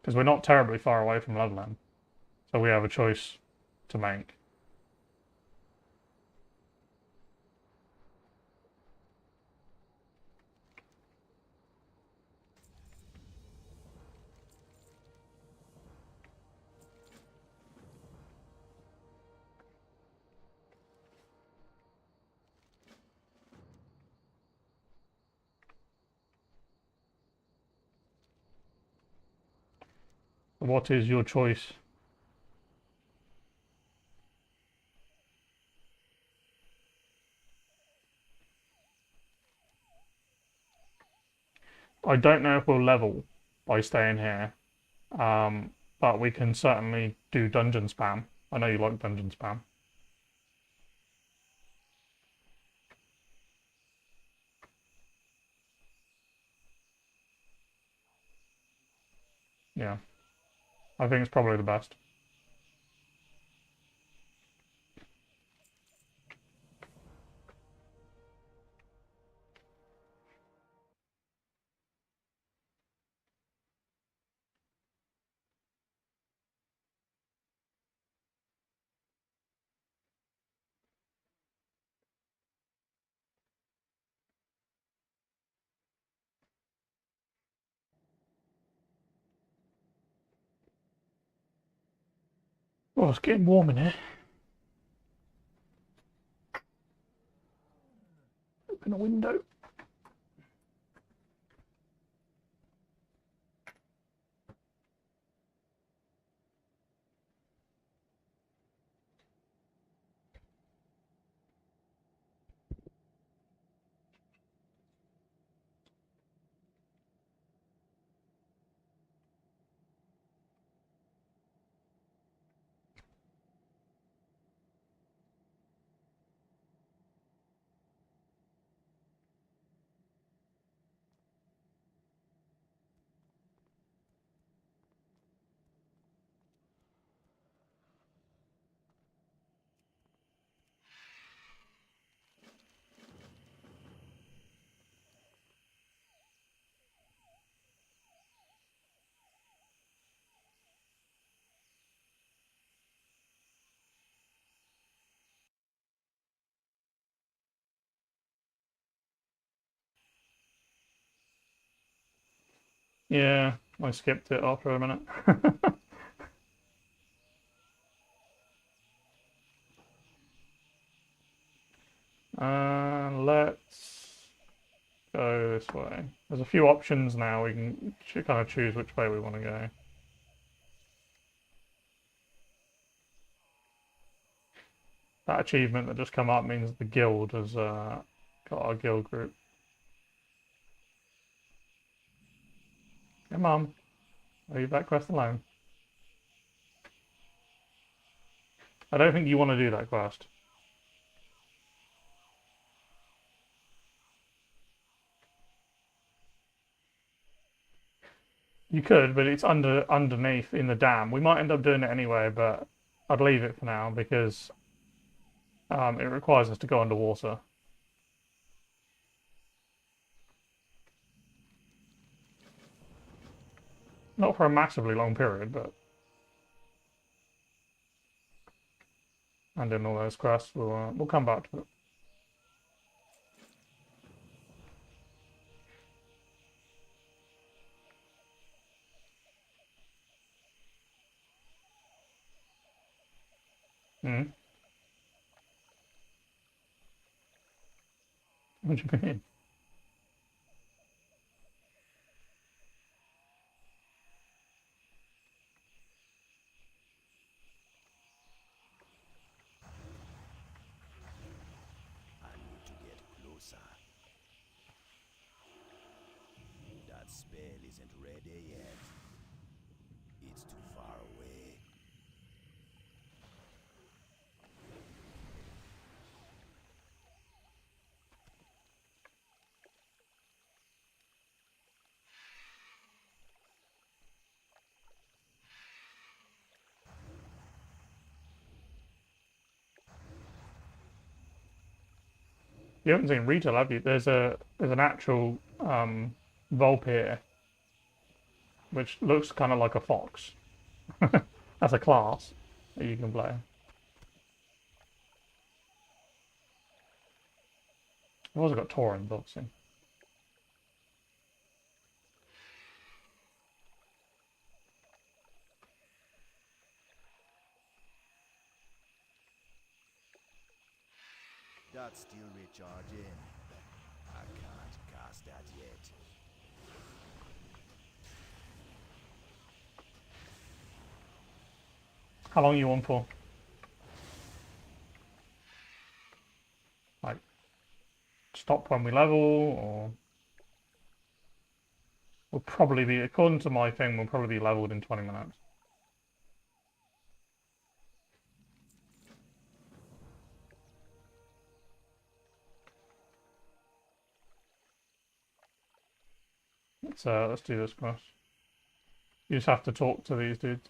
Because we're not terribly far away from Loveland. So we have a choice to make. What is your choice? I don't know if we'll level by staying here, but we can certainly do dungeon spam. I know you like dungeon spam. Yeah, I think it's probably the best. Oh, it's getting warm in here. Open a window. Yeah, I skipped it after a minute. Let's go this way. There's a few options now. We can kind of choose which way we want to go. That achievement that just come up means the guild has got our guild group. Hey, Mum. Are you that quest alone? I don't think you want to do that quest. You could, but it's underneath in the dam. We might end up doing it anyway, but I'd leave it for now because it requires us to go underwater. Not for a massively long period, but and in all those quests, we'll come back to it. Hmm. What do you mean? I need to get closer. That spell isn't ready yet. It's too far away. You haven't seen retail, have you? There's an actual Vulpir, which looks kind of like a fox. That's a class that you can play. I've also got Tauren boxing. That's still recharging. I can't cast that yet. How long are you on for? Like, stop when we level, or we'll probably be, according to my thing, we'll probably be leveled in 20 minutes. Let's do this quest. You just have to talk to these dudes.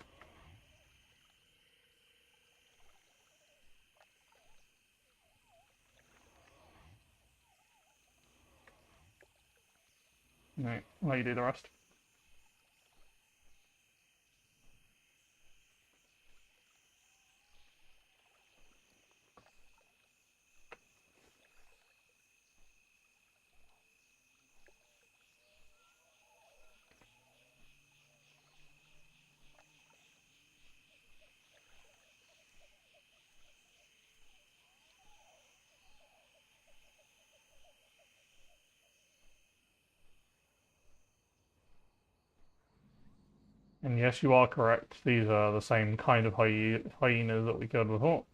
Right, I'll let you do the rest. And yes, you are correct. These are the same kind of hyenas that we killed before.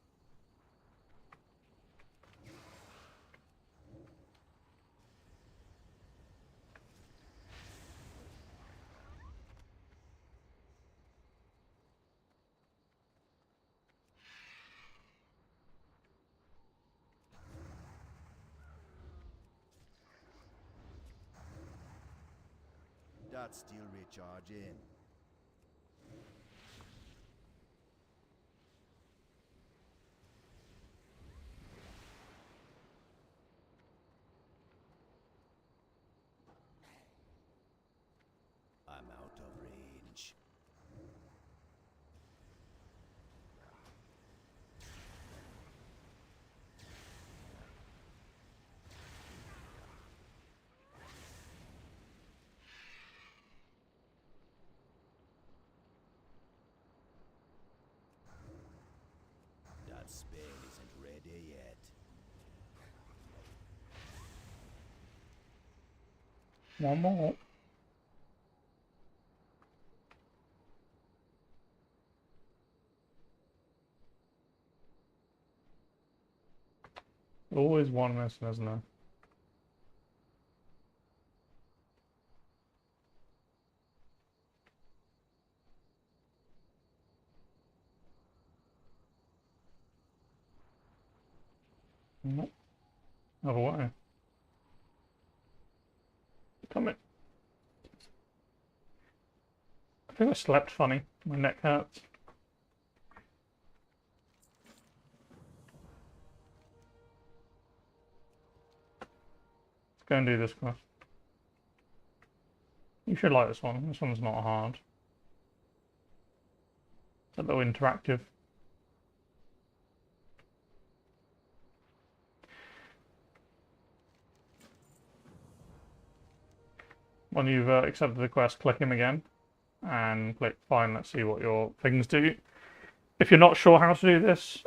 That's still recharging. I'm out of range. That spell isn't ready yet. One more. Always one missing, isn't there? Nope. Other way. Come in. I think I slept funny. My neck hurts. Let's go and do this quest. You should like this one. This one's not hard. It's a little interactive. When you've accepted the quest, click him again and click fine. Let's see what your things do. If you're not sure how to do this,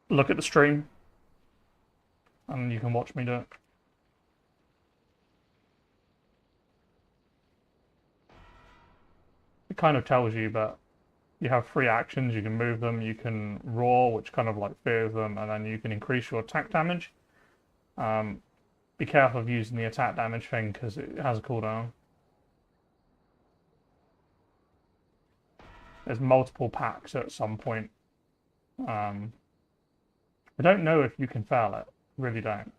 look at the stream and you can watch me do it. It kind of tells you, but you have 3 actions. You can move them, you can roar, which kind of like fears them, and then you can increase your attack damage. Be careful of using the attack damage thing because it has a cooldown. There's multiple packs at some point. I don't know if you can fail it. Really don't.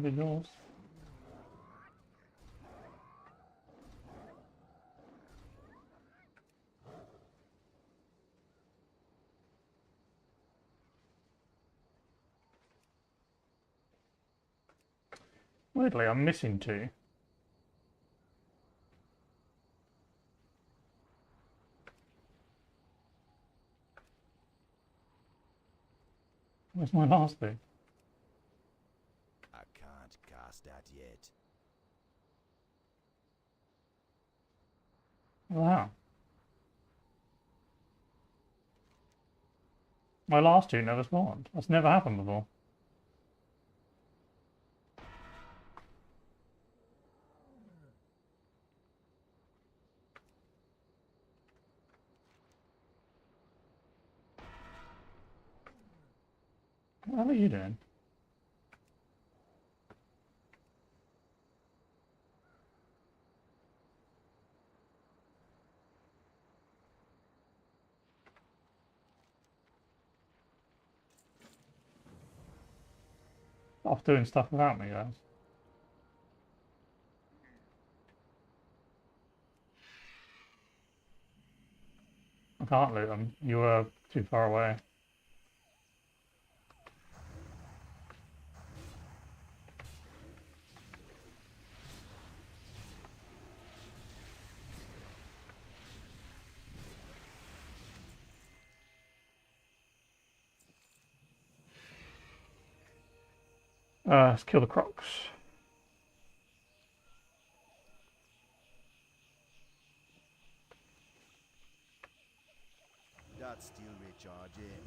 The doors. Weirdly, I'm missing 2. Where's my last 2? I can't cast that yet. Wow. My last 2 never spawned. That's never happened before. What are you doing? Off doing stuff without me, guys. I can't loot them. You were too far away. Let's kill the crocs. That's still recharging.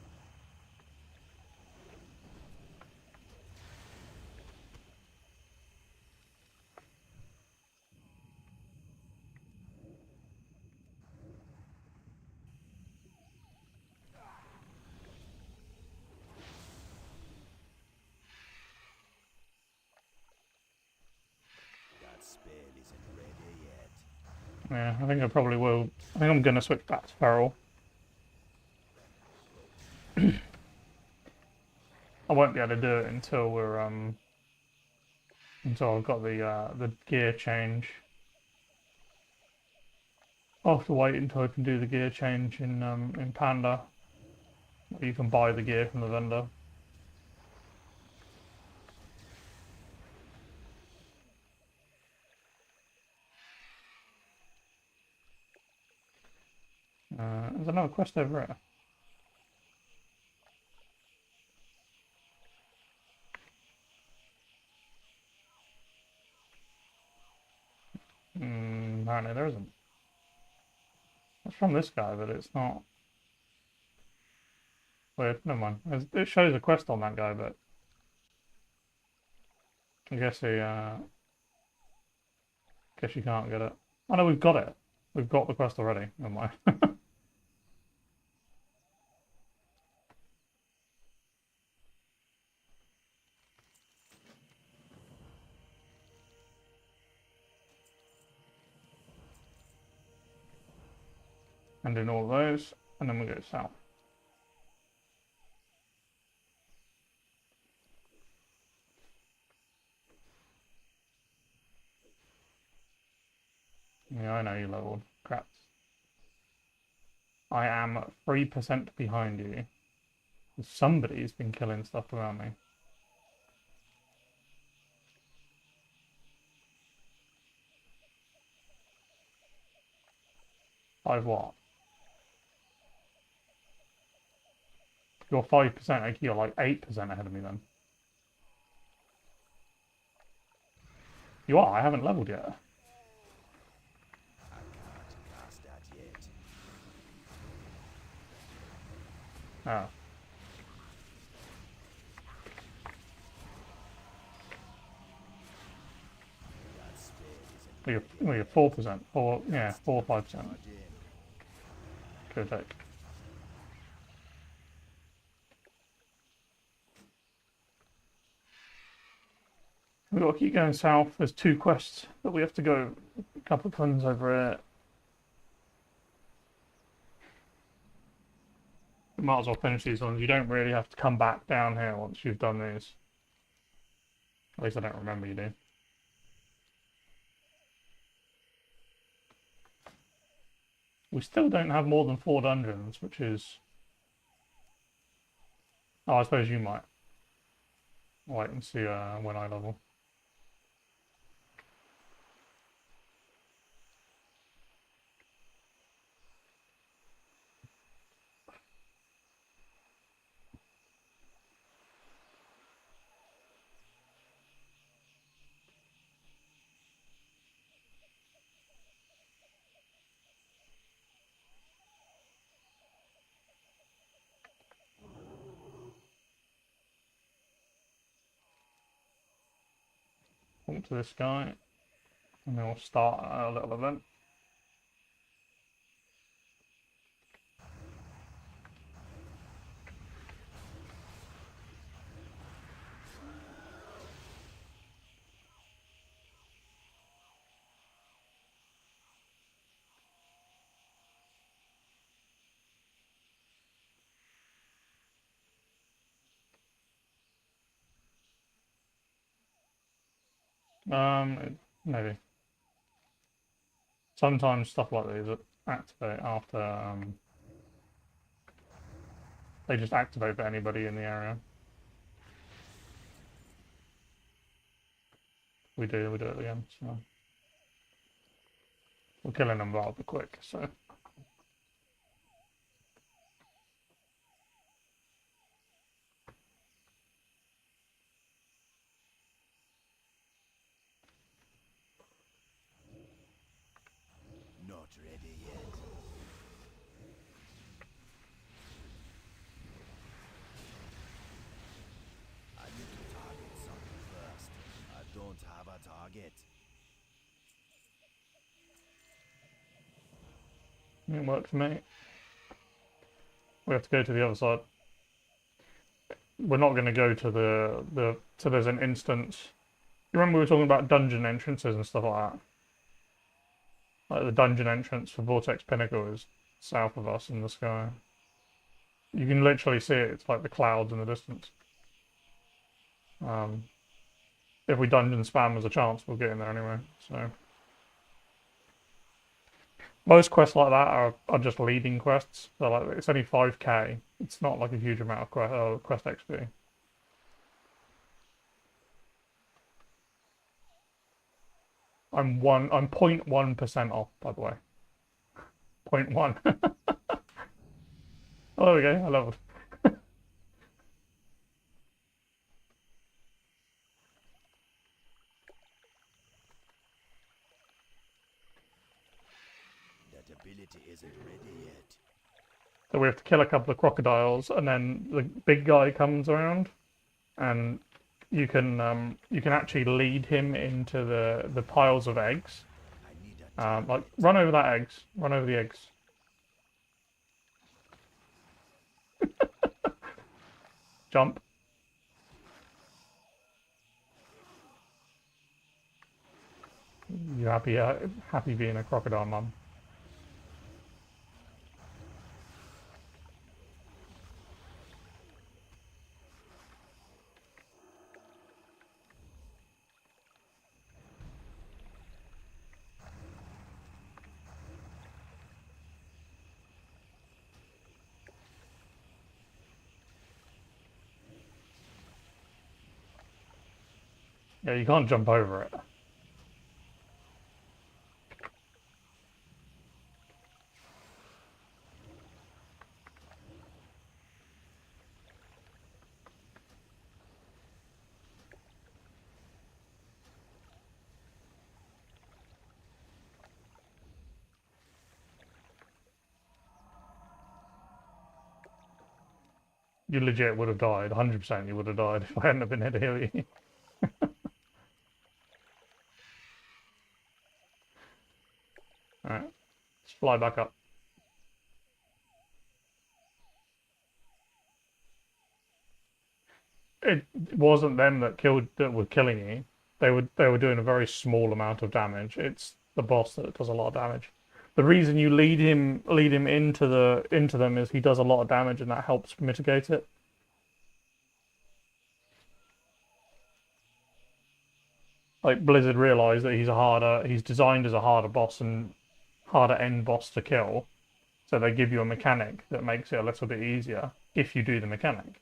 That spell isn't ready yet. Yeah, I think I probably will. I think I'm gonna switch back to Feral. I won't be able to do it until we're until I've got the gear change. I'll have to wait until I can do the gear change in Panda. You can buy the gear from the vendor. There's another quest over here. Apparently there isn't. It's from this guy, but it's not. Weird, never mind. It shows a quest on that guy, but I guess guess you can't get it. Oh no, we've got it. We've got the quest already. Never mind. And in all those, and then we go south. Yeah, I know you leveled. Crap. I am 3% behind you. Somebody's been killing stuff around me. Five what? You're 5%, you're like 8% ahead of me then. You are, I haven't leveled yet. I can't cast that yet. Oh. That spell isn't Well, ready you're yet. 4%. 4, yeah, 4 or 5%. Charging. Good take. We've got to keep going south. There's 2 quests that we have to go. A couple of tons over here. We might as well finish these ones. You don't really have to come back down here once you've done these. At least I don't remember you do. We still don't have more than 4 dungeons, which is... Oh, I suppose you might. Wait and see when I level. Talk to this guy, and then we'll start a little event. Maybe. Sometimes stuff like these activate after they just activate for anybody in the area. We do it again. So we're killing them rather quick. So Not ready yet. It worked for me. We have to go to the other side. We're not going to go to so there's an instance. You remember we were talking about dungeon entrances and stuff like that? Like the dungeon entrance for Vortex Pinnacle is south of us in the sky. You can literally see it. It's like the clouds in the distance. If we dungeon spam as a chance, we'll get in there anyway. So most quests like that are just leading quests. So like it's only 5k. It's not like a huge amount of quest XP. I'm 0.1% off, by the way. 0.1. Oh, there we go. I leveled. That ability isn't ready yet. So we have to kill a couple of crocodiles, and then the big guy comes around, and you can actually lead him into the piles of eggs. I need a Like run over that eggs. Run over the eggs. Jump. You happy? Happy being a crocodile, mum? Yeah, you can't jump over it. You legit would have died. 100% you would have died if I hadn't have been here to heal you. Alright. Let's fly back up. It wasn't them that were killing you. They were doing a very small amount of damage. It's the boss that does a lot of damage. The reason you lead him into them is he does a lot of damage and that helps mitigate it. Like Blizzard realized that he's designed as a harder boss and harder end boss to kill. So they give you a mechanic that makes it a little bit easier if you do the mechanic.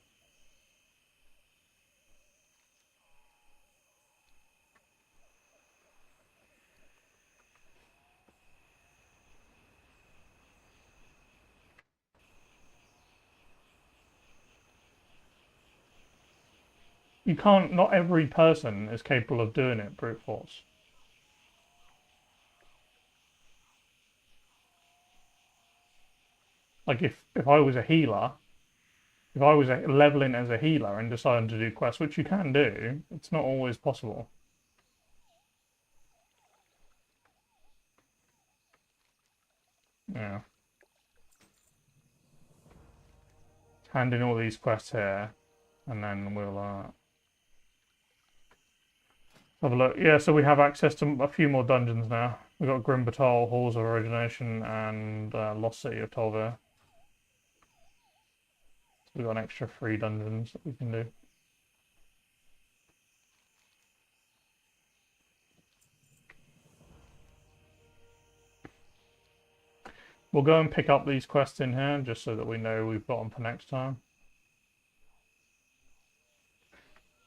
You can't, not every person is capable of doing it brute force. Like if I was a healer, if I was leveling as a healer and deciding to do quests, which you can do, it's not always possible. Yeah. Hand in all these quests here, and then we'll have a look. Yeah, so we have access to a few more dungeons now. We've got Grim Batal, Halls of Origination, and Lost City of Tolver. So we've got an extra 3 dungeons that we can do. We'll go and pick up these quests in here, just so that we know we've got them for next time.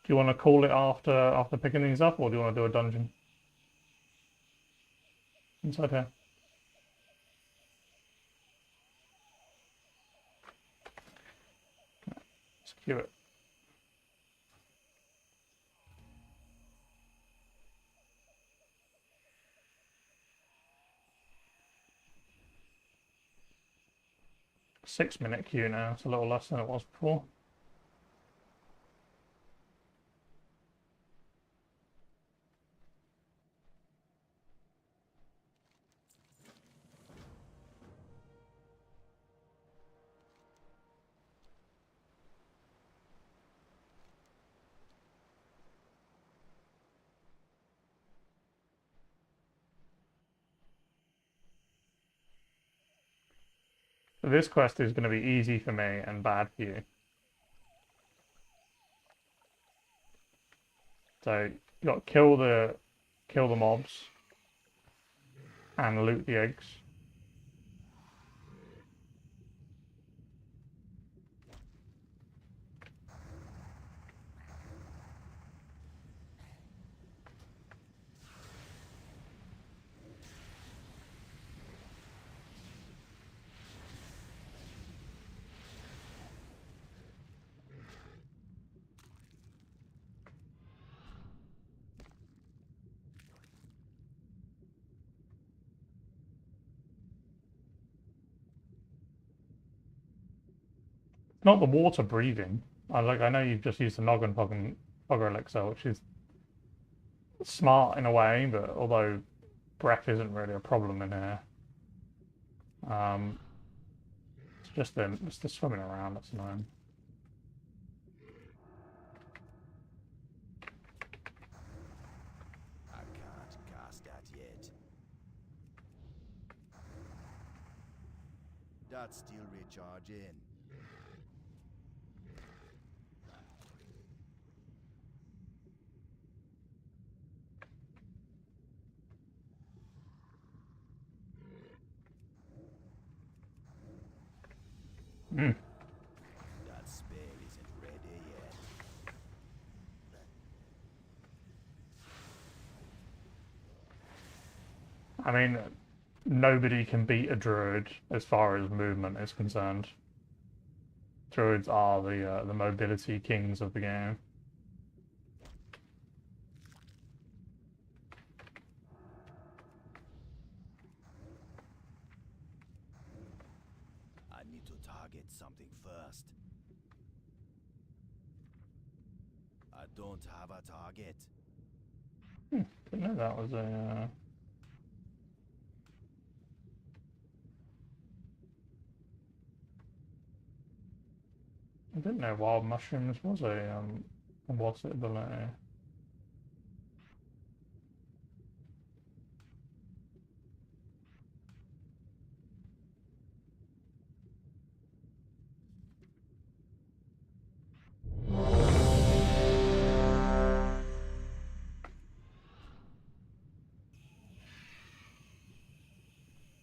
Do you want to call it after picking these up, or do you want to do a dungeon? Inside here. Let's queue it. Six-minute queue now. It's a little less than it was before. This quest is going to be easy for me and bad for you. So you got to kill the mobs and loot the eggs. Not the water breathing. I know you've just used the noggin fogger elixir, which is smart in a way, but although breath isn't really a problem in here. It's just the swimming around that's annoying. I can't cast that yet. That's still recharging. Mm. That spell isn't ready yet. I mean, nobody can beat a druid as far as movement is concerned. Druids are the mobility kings of the game. I need to target something first. I don't have a target. Didn't know that was a. I didn't know wild mushrooms was a what's it ability.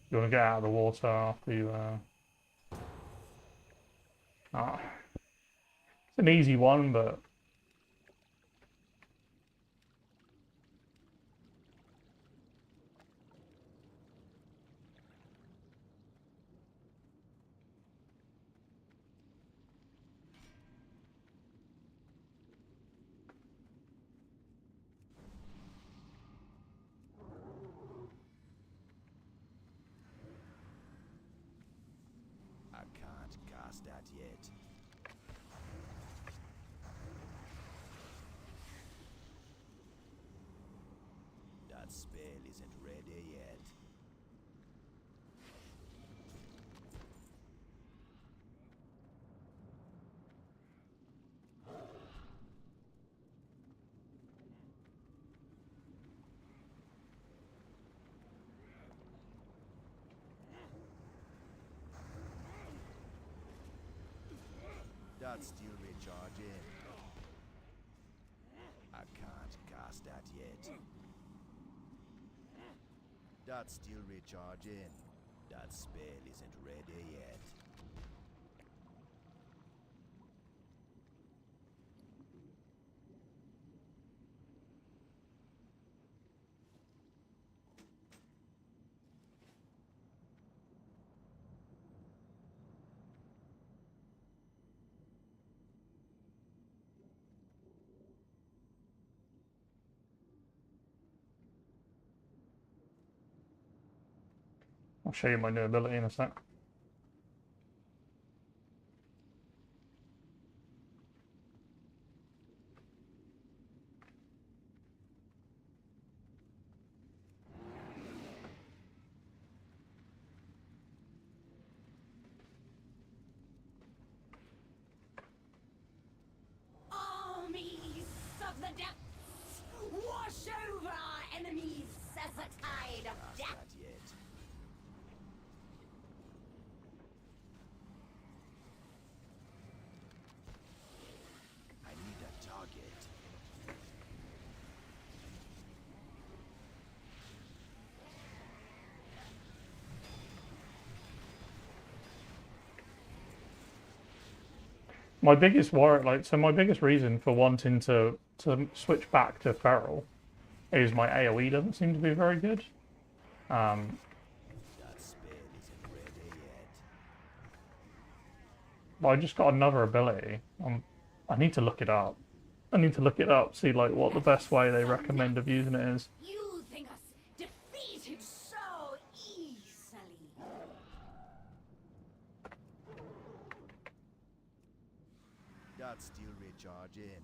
You want to get out of the water after you. It's an easy one, but I can't cast that yet. That spell isn't ready yet. That's still recharging. I can't cast that yet. That's still recharging. That spell isn't ready yet. I'll show you my new ability in a sec. Armies of the depths, wash over our enemies as a tide of Cast death. that yet. My biggest worry, like, so my biggest reason for wanting to switch back to Feral is my AoE doesn't seem to be very good. That spell isn't ready yet. But I just got another ability. I need to look it up. I need to look it up, see like what the best way they recommend of using it is. You think us defeated so easily? That's still recharging.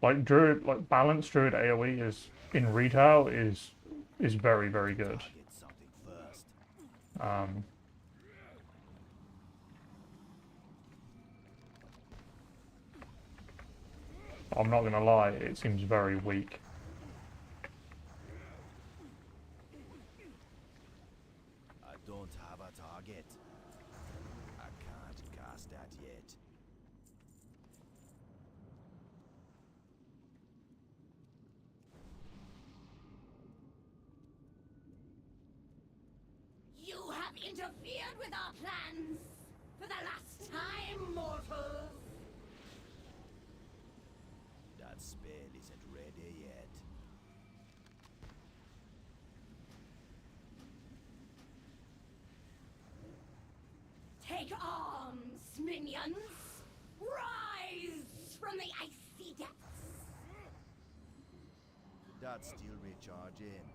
Like Druid, like balanced Druid AoE is in retail is very very good. Target something first. I'm not gonna lie, it seems very weak. I don't have a target. I can't cast that yet. You have interfered with our plans for the last time, mortals. That spell isn't ready yet. Take arms, minions! Rise from the icy depths! That's still recharging.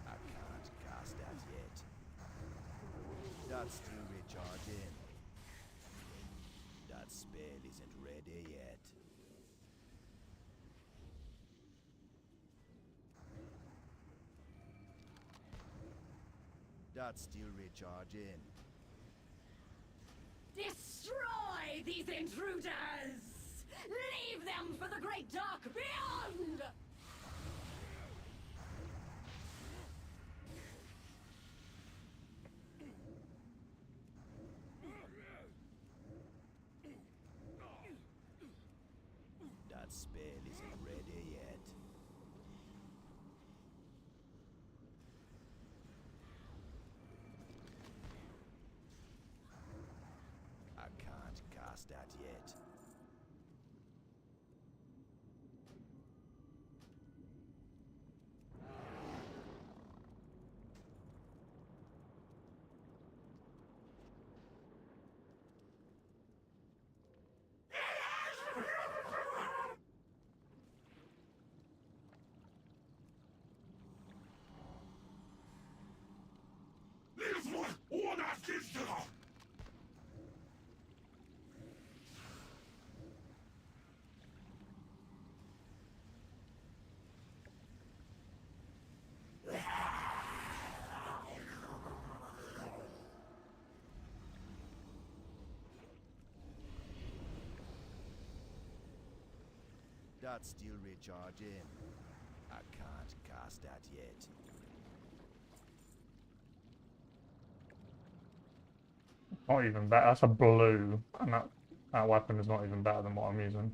I can't cast that yet. That's still recharging. That spell isn't ready yet. That's still recharging. Destroy these intruders! Leave them for the great dark beyond! That spell isn't ready yet. I can't cast that yet. Ohne Gingergod! That's still recharging. I can't cast that yet. Not even better. That's a blue, and that weapon is not even better than what I'm using.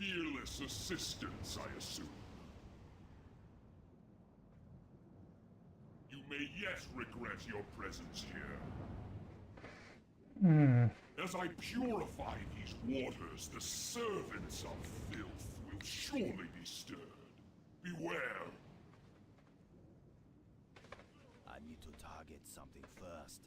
fearless assistance, I assume. You may yet regret your presence here. As I purify these waters, the servants of filth will surely be stirred. Beware. I need to target something first.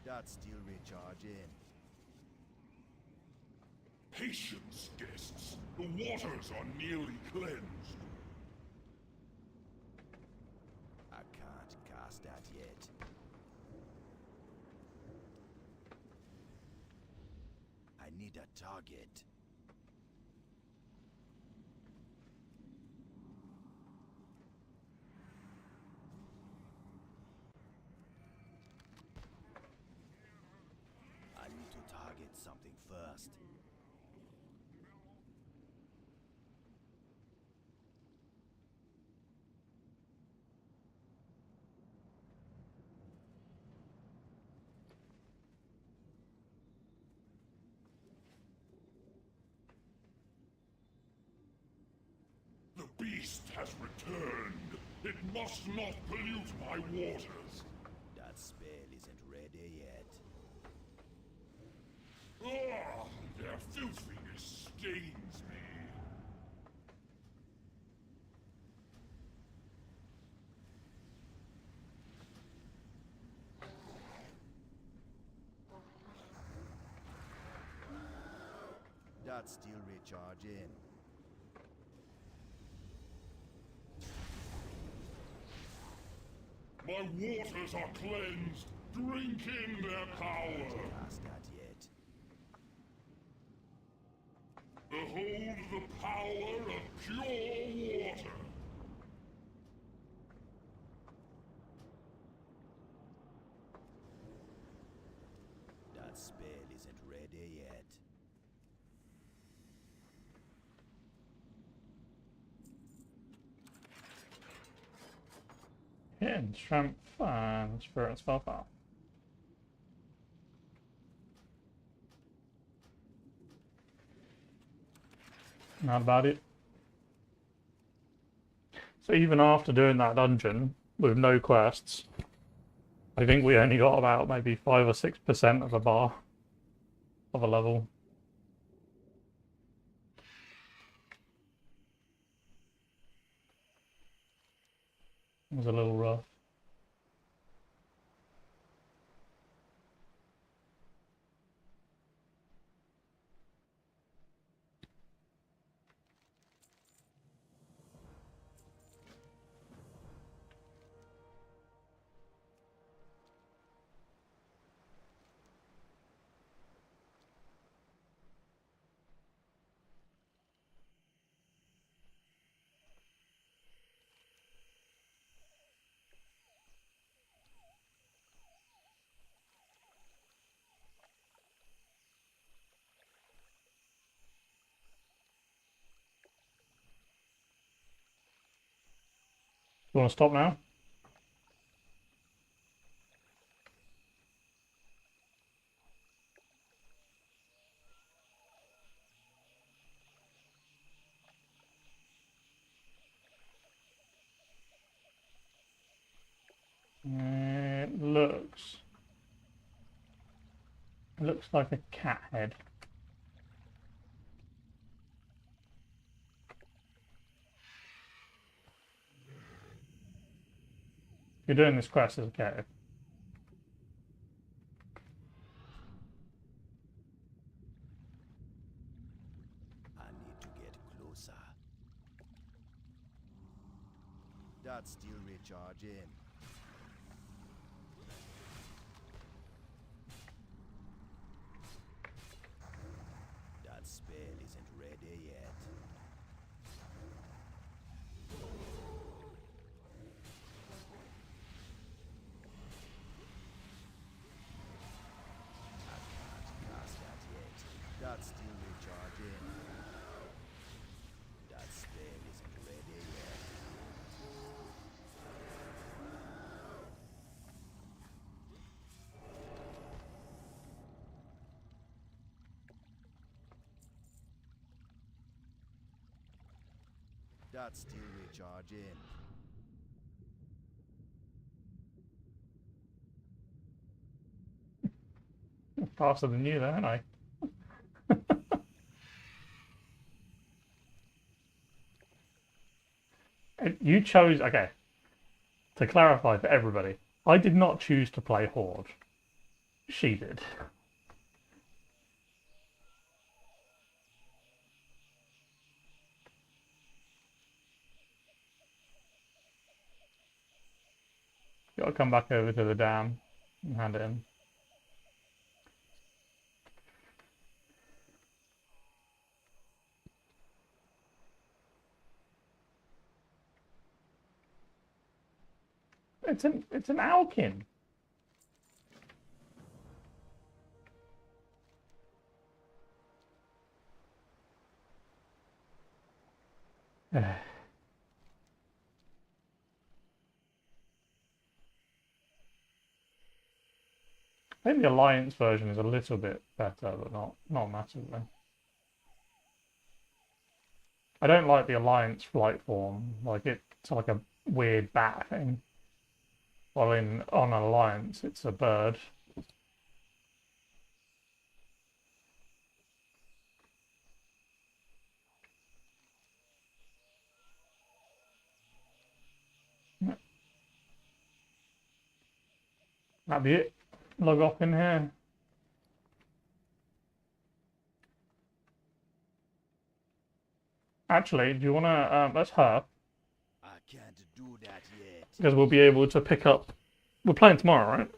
That's still recharging. Patience, guests. The waters are nearly cleansed. I can't cast that yet. I need a target. I need to target something first. The beast has returned. It must not pollute my waters. That spell isn't ready yet. Ah, their filthiness stains me. That's still recharging. My waters are cleansed. Drink in their power. Cast that yet. Behold the power of pure water. That spell isn't ready yet. Hitting strength and spirit spellfire. Not about it. So even after doing that dungeon with no quests, I think we only got about maybe 5 or 6% of a bar of a level. It was a little rough. You want to stop now? It looks like a cat head. If you're doing this quest as a cat. I need to get closer. That's still recharging. That spell isn't ready yet. That's still recharging. Faster than you, then, aren't I? You chose. Okay. To clarify for everybody, I did not choose to play Horde. She did. Gotta come back over to the dam and hand it in. It's an Alkin. I think the Alliance version is a little bit better, but not massively. I don't like the Alliance flight form. Like it's like a weird bat thing. While on Alliance, it's a bird. That'd be it. Log off in here. Actually, do you want to, let's her, I can't do that yet. because we'll be able to pick up, we're playing tomorrow, right?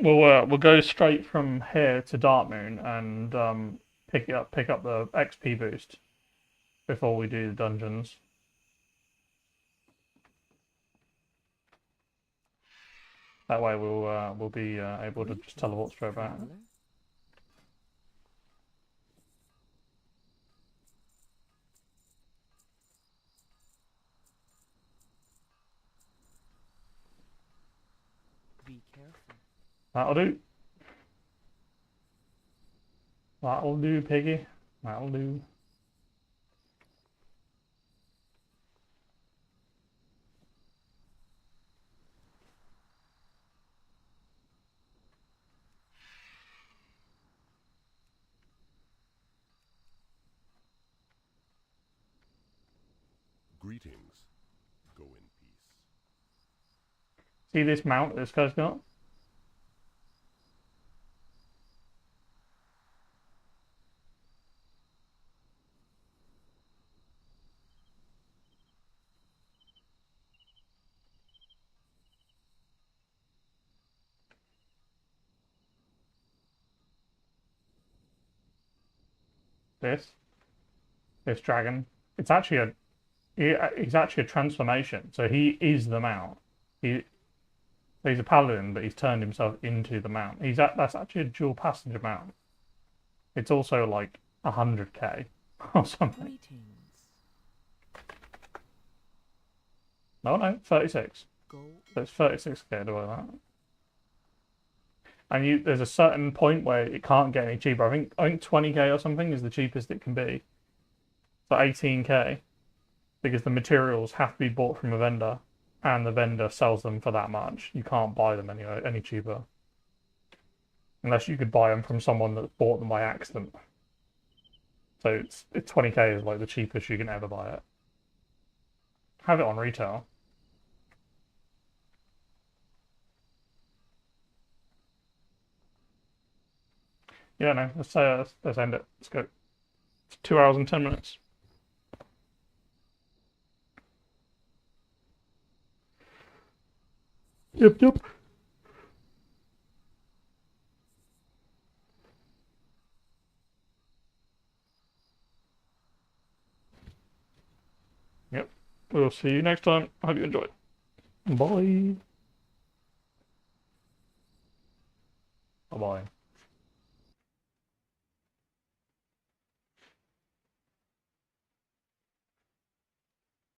We'll go straight from here to Darkmoon and pick up the XP boost before we do the dungeons. That way we'll be able to just teleport straight back. Traveler. Be careful. That'll do. That'll do, Piggy. That'll do. Greetings. Go in peace. See this mount this guy's got? This dragon. It's actually he's actually a transformation. So he is the mount. He's a paladin, but he's turned himself into the mount. That's actually a dual passenger mount. It's also like 100k or something. Greetings. No, 36. Go. So it's 36k to that. And there's a certain point where it can't get any cheaper. I think 20k or something is the cheapest it can be. So 18k, because the materials have to be bought from a vendor, and the vendor sells them for that much. You can't buy them any cheaper, unless you could buy them from someone that bought them by accident. So it's 20k is like the cheapest you can ever buy it. Have it on retail. Yeah, no, let's end it. Let's go. It's 2 hours and 10 minutes. Yep. Yep. We'll see you next time. I hope you enjoyed. Bye. Bye-bye.